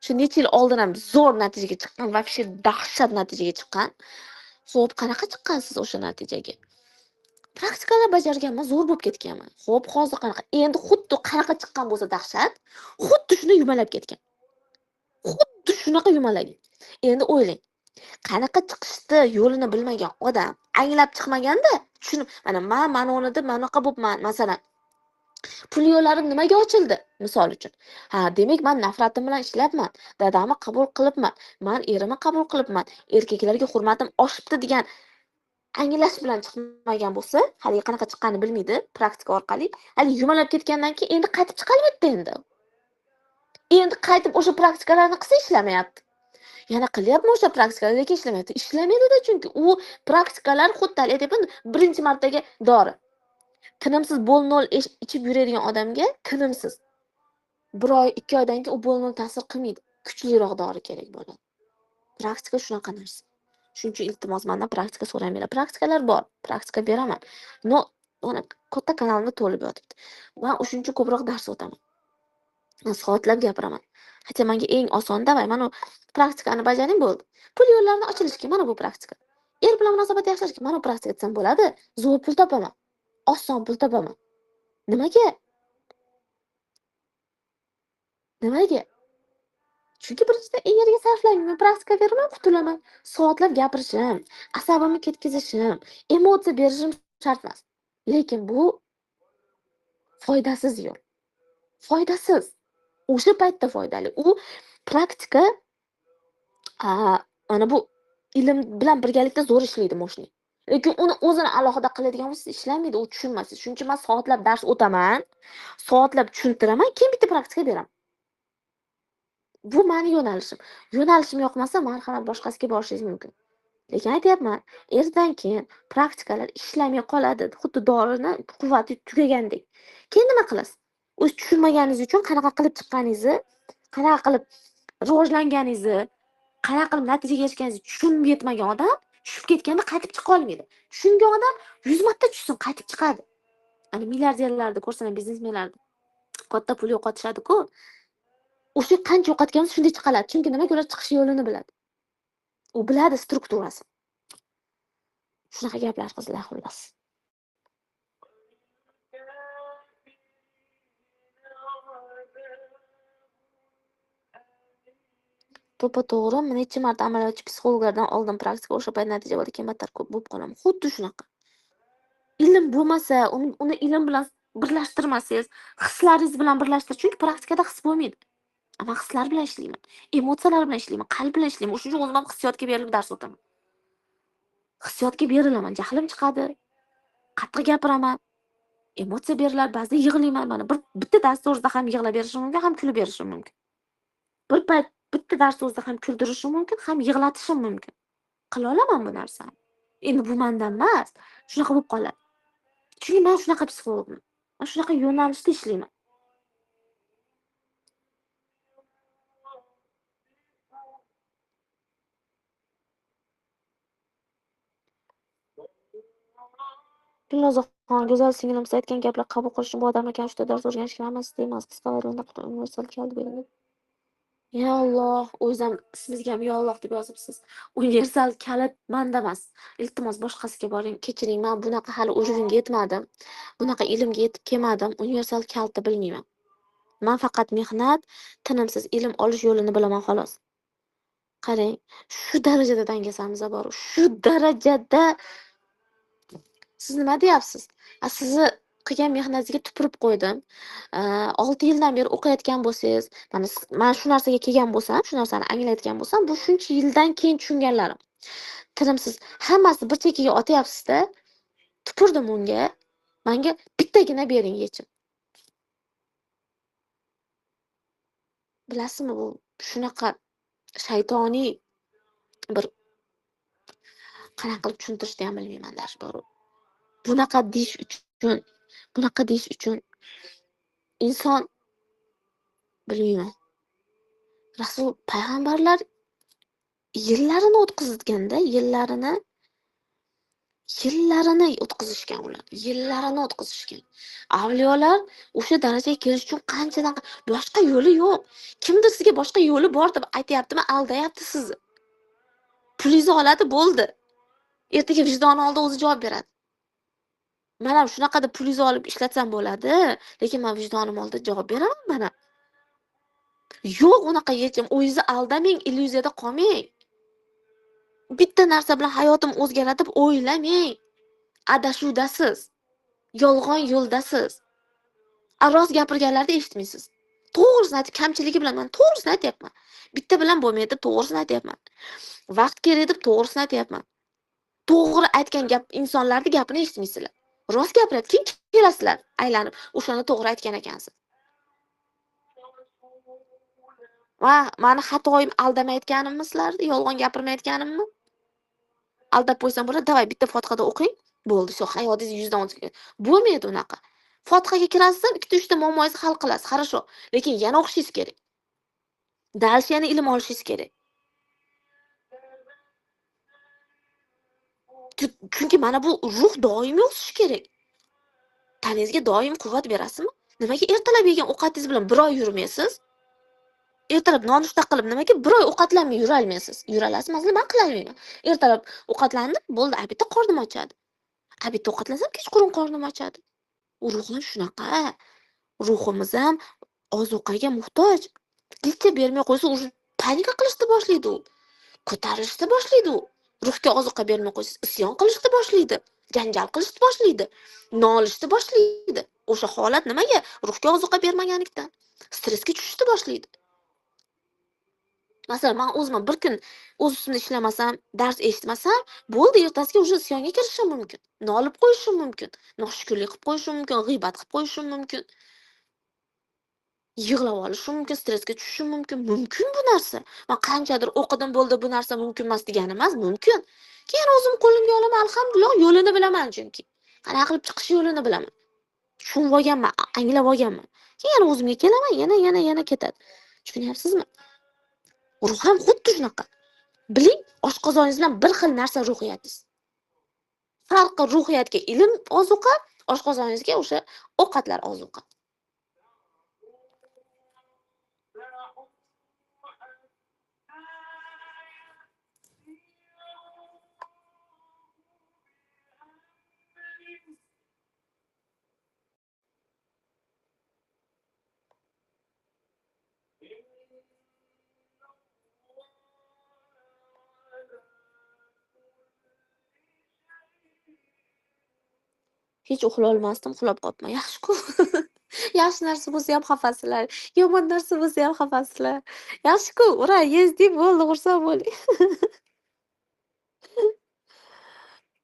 Shu necha yil oldin ham zo'r natijaga chiqqan, вообще dahshat natijaga chiqqan. Xo'p, qanaqa chiqqansiz o'sha natijaga? Praktikalar bajarganman, zo'r bo'lib ketganman. Xo'p, hozir qanaqa? Endi xuddi qanaqa chiqqan bo'lsa dahshat, xuddi shuni yumalab ketgan. Xuddi shunaqa yumalagan. Endi o'ylang. Qanaqa chiqishni yo'lini bilmagan odam, anglab chiqmaganda, tushunib, mana o'nida manaqa bo'pman, masalan. Pul yo'llarim nimaga ochildi? Misol uchun. Ha, demak, men nafratim bilan ishlayapman. Dadamni qabul qilibman. Men erimni qabul qilibman. Erkaklarga hurmatim oshibdi degan anglash bilan chiqmagan bo'lsa, hali qanaqa chiqqanini bilmaydi, praktika orqali. Hali yumalab ketgandan keyin endi qaytib chiqolmaydi endi. Endi qaytib o'sha praktikalarni qilsa ishlamayapti. Yana qilyapmi o'sha praktikalar, lekin ishlamayapti. Ishlamaydi-da, chunki u praktikalar xuddi aytyapman, birinchi martaga dori. Tinimsiz bolnol ichib yuradigan odamga tinimsiz 1 oy, 2 oydan keyin u bolnol ta'sir qilmaydi. Kuchliroq dori kerak bo'ladi. Praktika shunaqa narsa. Shuning uchun iltimos mendan praktika so'ramanglar. Praktikalar bor, praktika beraman. No, mana katta kanalimda to'lib yotibdi. Men o'shuning uchun ko'proq dars o'taman. Soatlab gapiraman. Hatto menga eng oson davay, mana praktikani bajaring bo'ldi. Pul yo'llarini ochilishga mana bu praktika. Er bilan munosabat yaxshilashga mana bu praktika desam bo'ladi. Zo'r pul topaman. Oson pul topaman. Nimaga? Nimaga? Chunki birinchidan erga sarflayman, praktika beraman, qutulaman. Soatlab gapirishim, asabimni ketkazishim, emotsiya berishim shart emas. Lekin bu foydasiz yo'l. Foydasiz. O'sha paytda foydali. U praktika mana bu ilm bilan birgalikda zo'r ishlaydi moshina. Lekin uni o'zini alohida qiladigan bo'lsa ishlamaydi, u tushunmaysiz. Shuning uchun men soatlab dars o'taman, soatlab tushuntiraman, keyin bitta praktika beraman. Bu meni yo'nalishim. Yo'nalishim yoqmasa, marhamat boshqasiga borishingiz mumkin. Lekin aytyapman, ertadan keyin praktikalar ishlamay qoladi. Xuddi dorini quvvati tugagandek. Keyin nima qilasiz? O'z tushunmaganingiz uchun qanaqa qilib chiqqaningizni, qanaqa qilib rivojlanganingizni, qanaqa qilib natijaga erishganingizni tushunib yetmagan odam tushib ketganda qaytib chiqa olmaydi. Tushungan odam 100 marta tushsin, qaytib chiqadi. Ana milliarderlarni ko'rsan, biznesmenlarni katta pul yo'qotishadi-ku. O'sha qancha yo'qotganini shunday chiqaladi. Chunki nimaga ular chiqish yo'lini biladi. U biladi strukturasini. Shunaqa gaplar qizlar xullas. To'g'ri, men necha marta amaliyotchi psixologlardan oldim praktika, o'sha payt natija bo'ldi, keyin battar ko'p bo'lib qolaman. Xuddi shunaqa. Ilm bo'lmasa, uni ilm bilan birlashtirmasangiz, hislaringiz bilan birlashtir. Chunki praktikada his bo'lmaydi. Men hislar bilan ishlayman, emotsiyalar bilan ishlayman, qalb bilan ishlayman. O'shuning uchun o'zim ham hissiyotga berilib dars o'taman. Hissiyotga berilaman, jahlim chiqadi, qattiq gapiraman, emotsiya beriladi, ba'zida yig'layman. Mana bitta dars o'zida ham yig'lab berishim mumkin, ham kulib berishim mumkin. Bir payt bitta dars o'zida ham kuldirishim mumkin, ham yig'latishim mumkin. Qila olaman bu narsani. Endi bu mendan emas, shunaqa bo'lib qoladi. Chunki men shunaqa psixologman. Men shunaqa yo'nalishda ishlayman. Dilnozaxon, go'zal singlim, siz aytgan gaplar qabul qilishni bu odamlar kamchilikda dars o'rganishga hammasi emas. Qisqalar o'yinda universal kaliti beriladi. Ya Alloh, o'zim ismingizga ham ya Alloh deb yozibsiz. Universal kalit menda emas. Iltimos boshqasiga boring. Kechiring, men bunaqa hali o'zimga yetmadim. Bunaqa ilmga yetib kelmadim. Universal kalitni bilmayman. Men faqat mehnat, tinimsiz ilm olish yo'lini bilaman xolos. Qarang, shu darajada dangasamiz bor. Shu darajada siz nima deyapsiz? Sizni qilgan mehnatingizga tupurib qo'ydim. 6 yildan beri o'qiyotgan bo'lsangiz, men shu narsaga kelgan bo'lsam, shu narsani anglayotgan bo'lsam, bu shuncha yildan keyin tushunganlarim. Tinimsiz hammasi bir chekkaga otyapsiz-da. Tupurdim unga. Menga bittagina bering yechim. Bilasizmi, bu shunaqa shaytoniy bir qanaqa qilib tushuntirishni ham bilmayman dash bor. Bunaqa deyish uchun inson bilmayman. Rasul payg'ambarlar yillarini o'tkazganda, yillarini o'tkazishgan ular. Yillarini o'tkazishgan. Avliyolar o'sha darajaga kelish uchun qanchadan boshqa yo'li yo'q. Kimdir sizga boshqa yo'li bor deb aytayaptimi, aldayapti sizni. Pulingizni oladi, bo'ldi. Ertaga vijdoni oldida o'zi javob beradi. Mana shunaqa deb pulingizni olib ishlatsam bo'ladi, lekin men vijdonim oldida javob beraman mana. Yo'q unaqa yechim. O'zingizni aldamang, illyuziyada qolmang. Bitta narsa bilan hayotim o'zgaradi deb o'ylamang. Adashuvdasiz. Yolg'on yo'ldasiz. Rost gapirganlarni eshitmaysiz. To'g'risini aytib, kamchiligi bilan men to'g'risini aytyapman. Bitta bilan bo'lmaydi deb to'g'risini aytyapman. Vaqt kerak deb to'g'risini aytyapman. To'g'ri aytgan gap insonlarning gapini eshitmaysizlar. Rost gapiradi, keyin kelasizlar aylanib, o'shani to'g'ri aytgan ekansiz. Va meni xatoyim aldamayotganimmi sizlarni, yolg'on gapirmayotganimmi? Aldab qo'ysam bo'ladi, davay bitta Fotihada o'qing, bo'ldi, shu hayotingiz 100 dan o'tgan. Bo'lmaydi unaqa. Fotihaga kirasiz, 2-3 ta muammoingizni hal qilasiz, хорошо. Lekin yana o'qishingiz kerak. Dals yana ilm olishingiz kerak. Chunki mana bu ruh doimiy o'sishi kerak. Tanangizga doim quvvat berasizmi? Nimaga ertalab yegan ovqatingiz bilan bir oy yurmaysiz? Ertalab nonushta qilib nimaga bir oy ovqatlanmay yura olmaysiz? Yura olasizmi? Men qilolmayman. Ertalab ovqatlandim, bo'ldi, obedda qornim ochadi. Obedda ovqatlansam kechqurun qornim ochadi. Ruh ham shunaqa. Ruhimiz ham ozuqaga muhtoj. Necha bermay qo'ysa, o'sha panika qilishni boshlaydi u. Ko'tarilishni boshlaydi u. Ruhga ozuqa bermay qo'ysa, isyon qilishni boshlaydi. Janjal qilishni boshlaydi. Nolishni boshlaydi. O'sha holat nimaga? Ruhga ozuqa bermaganlikdan. Stressga tushishni boshlaydi. Masalan, men o'zim bir kun o'z ustimda ishlamasam, dars eshitmasam, bo'ldi, ertasiga o'sha isyonga kirishim mumkin. Nolib qo'yishim mumkin. Noshukrlik qilib qo'yishim mumkin, g'iybat qilib qo'yishim mumkin. Yig'lab olishim mumkin, stressga tushishim mumkin. Mumkin bu narsa. Men qanchadir o'qidim, bo'ldi, bu narsa mumkin emas degani emas, mumkin. Keyin o'zim qo'limga olaman, alhamdulillah, yo'lini bilaman chunki. Qanaqa qilib chiqish yo'lini bilaman. Tushunib olganman, anglab olganman. Keyin o'zimga kelaman, yana ketadi. Tushunyapsizmi? Ruh ham xuddi shunaqa. Biling, oshqozoningiz bilan bir xil narsa ruhiyatingiz. Farqi ruhiyatga ilm ozuqa, oshqozoningizga o'sha ovqatlar ozuqa. Hech uxlolmasdim, uxlab qolibman. Yaxshi-ku. Yaxshi narsa bo'lsa ham xafasizlar, yomon narsa bo'lsa ham xafasizlar. Yaxshi-ku, ura, yezdik, bo'ldi, xursand bo'ling.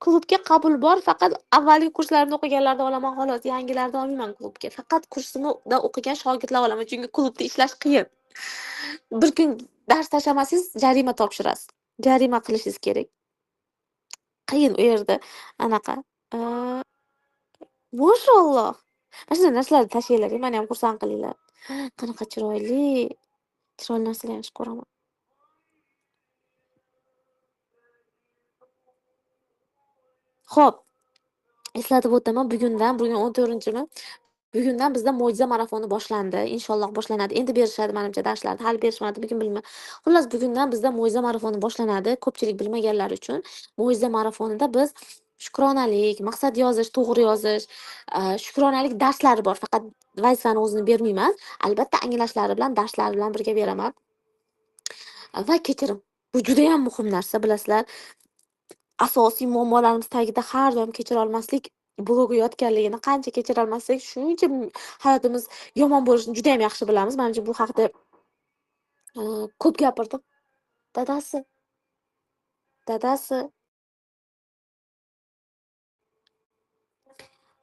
Klubga qabul bor, faqat avvalgi kurslarni o'qiganlardan olaman xolos, yangilarni olmayman klubga. Faqat kursimda o'qigan shogirdlar olaman, chunki klubda ishlash qiyin. Bir kun dars tashlamasangiz jarima topshirasiz. Jarima qilishingiz kerak. Qiyin u yerda anaqa. Mashalloh. Mana shunday narsalarni tashlanglar, meni ham xursand qilinglar. Qanaqa chiroyli. Chiroyli narsalarni yaxshi ko'raman. Xo'p, eslatib o'taman, bugun 14-mi? Bugundan bizda mo'jiza marafoni boshlandi. Inshaalloh boshlanadi. Endi berishadi menimcha darslarni. Hali berishmadi, bugun bilmayman. Xullas, bugundan bizda mo'jiza marafoni boshlanadi. Ko'pchilik bilmaganlar uchun. Mo'jiza marafonida biz shukronalik, maqsad yozish, to'g'ri yozish, shukronalik darslari bor. Faqat vazifani o'zini bermayman. Albatta, anglashlari bilan, darslari bilan birga beraman. Va kechirim. Bu juda ham muhim narsa, bilasizlar. Asosiy muammolarimiz tagida har doim kechira olmaslik blogi yotganligini, qancha kechira olmasak, shuncha hayotimiz yomon bo'lishini juda ham yaxshi bilamiz. Menimcha bu haqida ko'p gapirdim. Dadasi.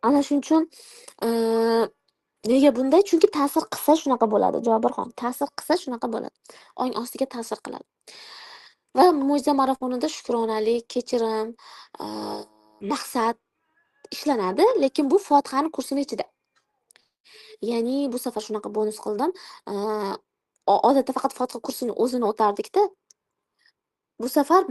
Ana shuning uchun nega bunday? Chunki ta'sir qilsa shunaqa bo'ladi, Jobirxon. Ta'sir qilsa shunaqa bo'ladi. Ong ostiga ta'sir qiladi. Va mo'jiza marafonida shukronalik, kechirim, maqsad ishlanadi, lekin bu Fotihani kursini ichida. Ya'ni bu safar shunaqa bonus qildim. Odatda faqat Fotiha kursini o'zini o'tardik-da. Bu safar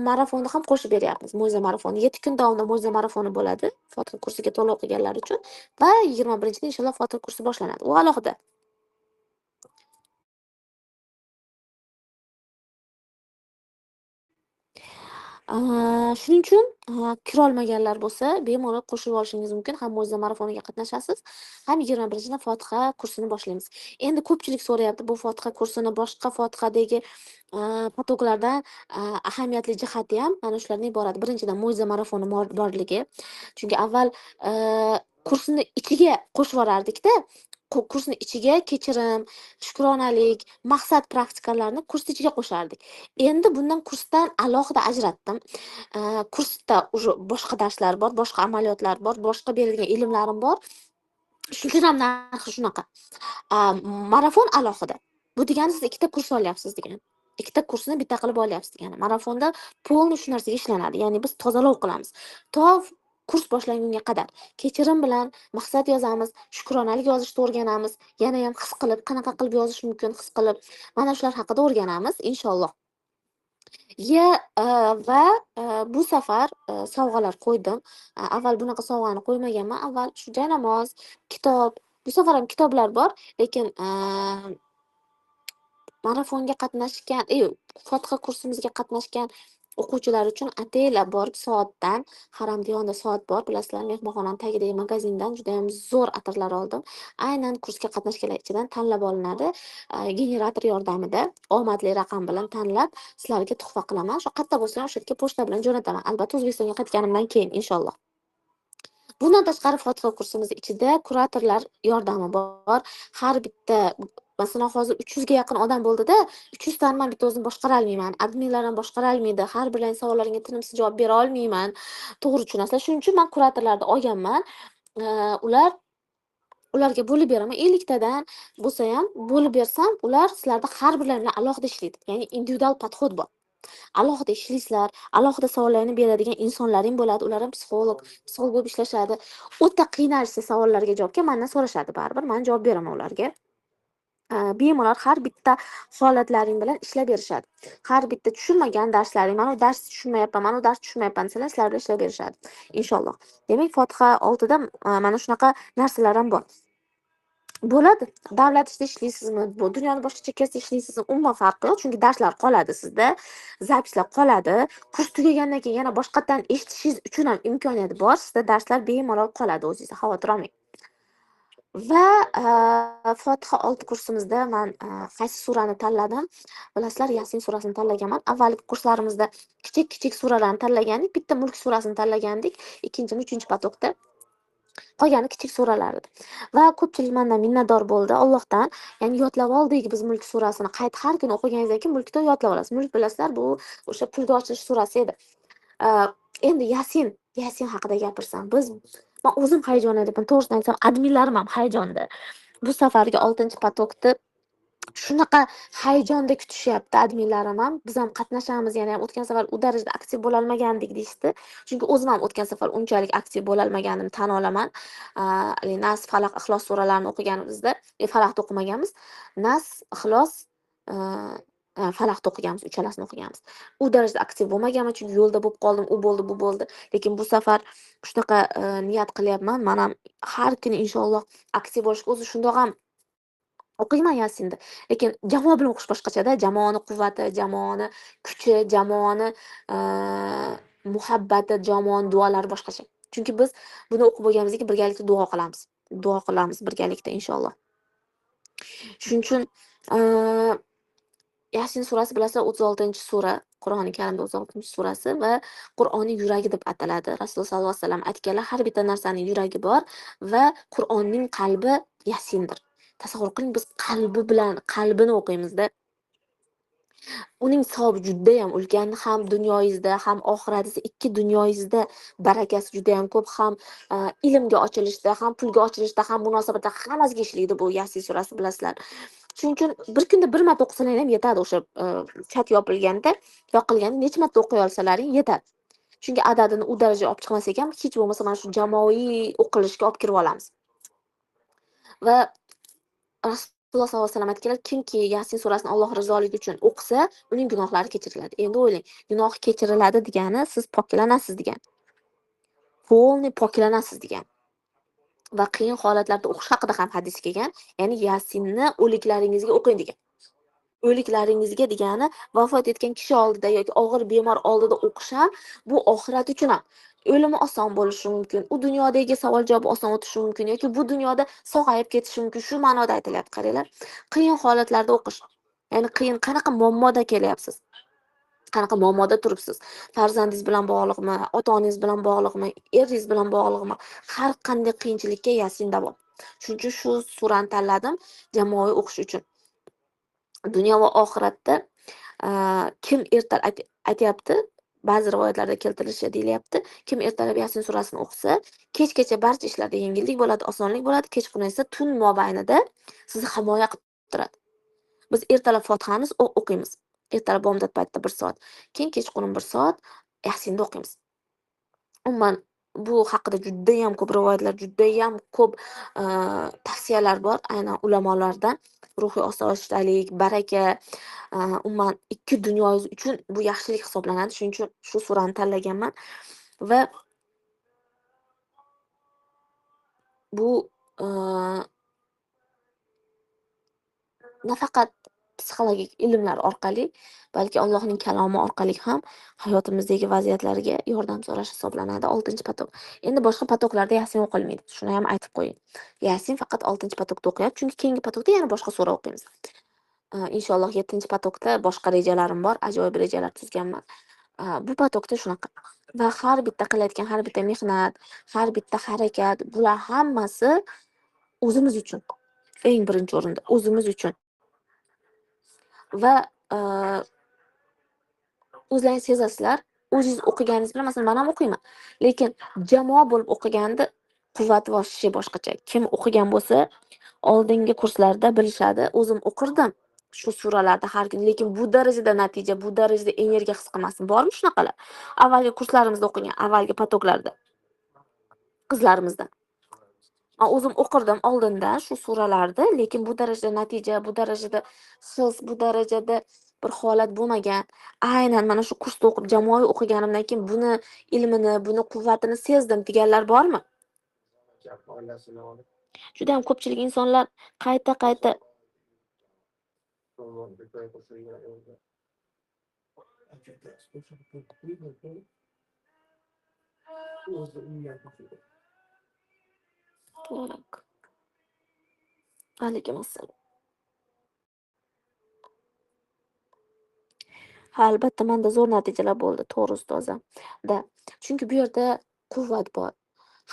marafonni ham qo'shib beryapmiz. Mo'jiza marafoni 7 kun davomida mo'jiza marafoni bo'ladi. Fotiha kursiga to'liq o'qiganlar uchun va 21-da inshaalloh Fotiha kursi boshlanadi. U alohida. Shuning uchun kirolmaganlar bo'lsa, bemalol qo'shilib olishingiz mumkin. Ham mo'jiza marafoniga qatnashasiz, ham 21-da Fotiha kursini boshlaymiz. Endi ko'pchilik so'rayapti, bu Fotiha kursini boshqa Fotihadagi potoklardan ahamiyatli jihati ham mana shulardan iborat. Birinchidan mo'jiza marafoni borligi. Chunki avval kursni ichiga qo'shib yuborardik-da. Kursni ichiga kechirim, shukronalik, maqsad praktikalarni kurs ichiga qo'shardik. Endi bundan kursdan alohida ajratdim. Kursda уже boshqa darslar bor, boshqa amaliyotlar bor, boshqa berilgan ilmlarim bor. Shuning uchun ham narxi shunaqa. Marafon alohida. Bu degani siz ikkita kurs olyapsiz degani. Ikkita kursni bitta qilib olyapsiz degani. Marafonda polni shu narsaga ishlanadi. Ya'ni biz tozalov qilamiz. To kurs boshlangunga qadar kechirim bilan maqsad yozamiz, shukronalik yozishni o'rganamiz. Yana ham his qilib, qanaqa qilib yozish mumkin his qilib, mana shular haqida o'rganamiz inshaalloh. Va bu safar sovg'alar qo'ydim. Avval bunaqa sovg'ani qo'ymaganman. Avval shu joynamoz, kitob, bu safar ham kitoblar bor, lekin marafonga qatnashgan, Fotiha kursimizga qatnashgan o'quvchilar uchun ataylab borib soatdan, Haramdiyonda soat bor, bilasizlar, mehmonxonaning tagidagi magazindan juda ham zo'r atirlar oldim. Aynan kursga qatnashganlar ichidan tanlab olinadi. Generator yordamida omadli raqam bilan tanlab sizlarga tuhfa qilaman. Shu qayerda bo'lsa ham o'sha yerga pochta bilan jo'nataman. Albatta O'zbekistonga qaytganimdan keyin inshaalloh. Bundan tashqari Fotiha kursimiz ichida kuratorlar yordami bor. Har bitta masalan hozir 300 ga yaqin odam bo'ldi-da, 300 tani men bitta o'zim boshqara olmayman. Adminlar ham boshqara olmaydi. Har birlarining savollariga tinimsiz javob bera olmayman. To'g'ri tushunasizlar. Shuning uchun men kuratorlarni olganman. Ularga bo'lib beraman. 50 tadan bo'lsa ham bo'lib bersam, ular sizlarda har birlari bilan alohida ishlaydi. Ya'ni individual podxod bor. Alohida ishlaysizlar, alohida savollarni beradigan insonlaring bo'ladi. Ular ham psixolog bo'lib ishlashadi. O'ta qiynalishsa savollarga javobga mendan so'rashadi baribir. Men javob beraman ularga. Bemalol har bitta holatlaring bilan ishlab berishadi. Har bitta tushunmagan darslaring, mana bu dars tushunmayapman, mana bu dars tushunmayapman desalar, sizlar bilan ishlab berishadi. Inshaalloh. Demak, Fotiha oldida mana shunaqa narsalar ham bor. Bo'ladi. Davlat ishida ishlaysizmi, bu dunyoni boshqa chekkasida ishlaysizmi, umuman farqi yo'q, chunki darslar qoladi sizda, zapislar qoladi. Kurs tugagandan keyin yana boshqatdan eshitishingiz uchun ham imkoniyat bor. Sizda darslar bemalol qoladi, o'zingiz xavotir olmang. Va Fotiha 6 kursimizda men qaysi surani tanladim? Bilasizlar, Yasin surasini tanlaganman. Avvalgi kurslarimizda kichik suralarni tanlagandik, bitta Mulk surasini tanlagandik, 2-3 potokda. Qolgani kichik suralar edi. Va ko'pchilik mendan minnatdor bo'ldi Allohdan. Ya'ni yodlab oldik biz Mulk surasini. Har kuni o'qiganingizdan keyin Mulkni yodlab olasiz. Mulk bilasizlar, bu o'sha pulga ochilish surasi edi. Endi Yasin haqida gapirsam, men o'zim hayajon edim. To'g'risini aytsam, adminlarim ham hayajonda. Bu safargi 6-potokni shunaqa hayajonda kutishyapti adminlarim ham. Biz ham qatnashamiz, yana ham o'tgan safar u darajada aktiv bo'la olmagandik deyishdi. Chunki o'zim ham o'tgan safar unchalik aktiv bo'la olmaganimni tan olaman. Nas, Falaq, Ixlos suralarini o'qiganimizda, Falaqni o'qimaganmiz. Nas, Ixlos, Falaqni o'qiganmiz, uchalasini o'qiganmiz. U darajada aktiv bo'lmaganman, chunki yo'lda bo'lib qoldim, u bo'ldi, bu bo'ldi. Lekin bu safar shunaqa niyat qilyapman. Men ham har kuni inshaalloh aktiv bo'lishga, o'zi shundoq ham o'qiyman Yasinda. Lekin jamoa bilan o'qish boshqachada. Jamoani quvvati, jamoani kuchi, jamoani muhabbati, jamoani duolari boshqacha. Chunki biz buni o'qib bo'lganimizdan keyin birgalikda duo qilamiz. Duo qilamiz birgalikda inshaalloh. Shuning uchun Yasin surasi bilasizlar 36-sura, Qur'oni Karimda 36-surasi va Qur'onning yuragi deb ataladi. Rasululloh sollallohu alayhi vasallam aytganlar, har bitta narsaning yuragi bor va Qur'onning qalbi Yasindir. Tasavvur qiling, biz qalbini o'qiymiz-da. Uning savobi juda ham ulkan, ham dunyoyingizda, ham oxiratingizda, ikki dunyoyingizda barakasi juda ham ko'p, ham ilmga ochilishda, ham pulga ochilishda, ham munosabatda hammasiga ishlaydi bu Yasin surasi, bilasizlar. Shuning uchun bir kunda bir marta o'qisalar ham yetadi. O'sha chat yoqilganda necha marta o'qiy olsalaring yetadi. Chunki adadini u darajaga olib chiqmasak ham, hech bo'lmasa mana shu jamoaviy o'qilishga olib kirib olamiz. Va Rasululloh sollallohu alayhi vasallam aytganlar, kimki Yasin surasini Alloh rizoligi uchun o'qisa, uning gunohlari kechiriladi. Endi o'ylang, gunoh kechiriladi degani siz poklanasiz degani. Полный poklanasiz degani. Va qiyin holatlarda o'qish haqida ham hadis kelgan. Ya'ni Yasinni o'liklaringizga o'qing degan. O'liklaringizga degani vafot etgan kishi oldida yoki og'ir bemor oldida o'qish ham bu oxirat uchun ham. O'limi oson bo'lishi mumkin. U dunyodagi savol-javob oson o'tishi mumkin yoki bu dunyoda sog'ayib ketishi mumkin. Shu ma'noda aytilyapti, qaranglar. Qiyin holatlarda o'qish. Ya'ni qiyin qanaqa muammoda kelyapsiz? Qanaqa muammoda turibsiz? Farzandingiz bilan bog'liqmi? Ota-onangiz bilan bog'liqmi? Eringiz bilan bog'liqmi? Har qanday qiyinchilikka Yasin davo. Shuning uchun shu surani tanladim jamoaviy o'qish uchun. Dunyo va oxiratda kim aytyapti, ba'zi rivoyatlarda keltirilishi deyilyapti. Kim ertalab Yasin surasini o'qisa, kechgacha barcha ishlarda yengillik bo'ladi, osonlik bo'ladi, kechqurun esa tun mobaynida sizni himoya qilib turadi. Biz ertalab Fotihani o'qiymiz. Ertalab bomdod paytida 1 soat, keyin kechqurun 1 soat Yasinni o'qiymiz. Umuman bu haqida judayam ko'p rivoyatlar, judayam ko'p tavsiyalar bor aynan ulamolardan. Ruhiy osoyishtalik, baraka, umuman ikki dunyoyingiz uchun bu yaxshilik hisoblanadi. Shuning uchun shu surani tanlaganman va bu nafaqat psixologik ilmlar orqali, balki Allohning kalomi orqali ham hayotimizdagi vaziyatlarga yordam so'rash hisoblanadi. 6-patok. Endi boshqa patoklarda Yasin o'qilmaydi. Shuni ham aytib qo'ying. Yasin faqat 6-patokda o'qiyapti, chunki keyingi patokda yana boshqa sura o'qiymiz. Inshaalloh 7-patokda boshqa rejalarim bor, ajoyib rejalar tuzganman. Bu patokda shunaqa. Va har bitta qilayotgan har bitta mehnat, har bitta harakat, bular hammasi o'zimiz uchun. Eng birinchi o'rinda o'zimiz uchun. Va o'zlaringiz sezasizlar, o'zingiz o'qiganingiz bilan, masalan, men ham o'qiyman. Lekin jamoa bo'lib o'qiganda quvvat voshisi boshqacha. Kim o'qigan bo'lsa, oldingi kurslarda bilishadi. O'zim o'qirdim shu suralarda har kuni, lekin bu darajada natija, bu darajada energiya his qilmasdim. Bormi shunaqalar? Avvalgi kurslarimizda o'qigan, avvalgi patoklarda qizlarimizdan. O'zim o'qirdim oldindan shu suralarni, lekin bu darajada natija, bu darajada his, bu darajada bir holat bo'lmagan. Aynan mana shu kursda o'qib, jamoaviy o'qiganimdan keyin buni ilmini, buni quvvatini sezdim deganlar bormi? Juda ham ko'pchilik insonlar qayta Alaykum assalom. Ha, albatta menda zo'r natijalar bo'ldi, to'g'ri ustozim. Chunki bu yerda quvvat bor.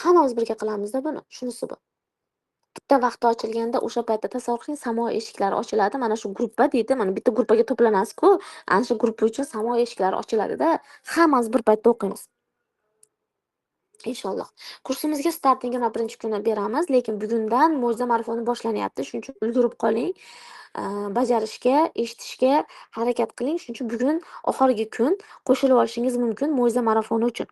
Hammamiz birga qilamiz-da buni, shunisi bor. Bitta vaqti ochilganda o'sha paytda tasavvur qiling, samo eshiklari ochiladi. Mana shu gruppa deydi, mana bitta gruppaga to'planasiz-ku, ana shu gruppa uchun samo eshiklari ochiladi-da, hammamiz bir paytda o'qiymiz. Inshaalloh. Kursimizga startni 21-kuni beramiz, lekin bugundan mo'jiza marafoni boshlanyapti. Shuning uchun ulgurib qoling. Bajarishga, eshitishga harakat qiling. Shuning uchun bugun oxirgi kun qo'shilib olishingiz mumkin mo'jiza marafoni uchun.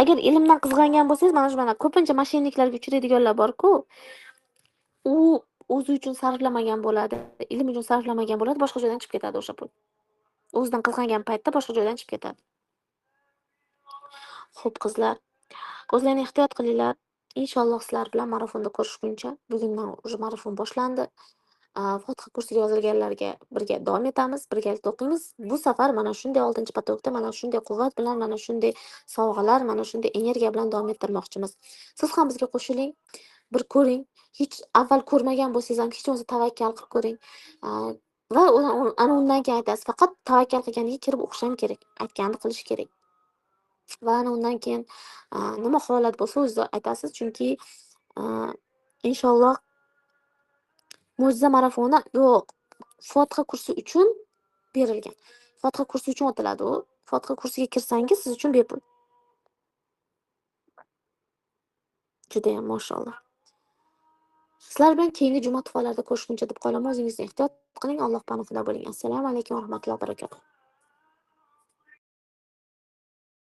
Agar ilmdan qizg'angan bo'lsangiz, mana shu ko'pincha moshinniklarga uchraydiganlar bor-ku. U o'zi uchun sarflamagan bo'ladi, ilm uchun sarflamagan bo'ladi, boshqa joydan chiqib ketadi o'sha pul. O'zidan qizg'angan paytda boshqa joydan chiqib ketadi. Xo'p qizlar, o'zlaringizni ehtiyot qilinglar. Inshaalloh sizlar bilan marafonda ko'rishguncha, bugundan уже marafon boshlandi. Fotiha kursiga yozilganlarga birga davom etamiz, birgalikda o'qiymiz. Bu safar mana shunday 6-patokda mana shunday quvvat bilan, mana shunday sovg'alar, mana shunday energiya bilan davom ettirmoqchimiz. Siz ham bizga qo'shiling, bir ko'ring. Hech avval ko'rmagan bo'lsangiz ham hech bo'lmasa tavakkal qilib ko'ring. Va ana undan keyin aytasiz. Faqat tavakkal qilganiga kirib o'qish ham kerak. Aytganini qilish kerak. Va ana undan keyin nima holat bo'lsa o'zingiz aytasiz, chunki inshaalloh mo'jiza marafoni yo'q. Fotiha kursi uchun berilgan. Fotiha kursi uchun o'tiladi u. Fotiha kursiga kirsangiz siz uchun bepul. Judayam mashalloh. Sizlar bilan keyingi juma tuhfalarida ko'rishguncha deb qolaman. O'zingizni ehtiyot qiling. Alloh panohida bo'ling. Assalomu alaykum va rahmatullohi va barakatuh.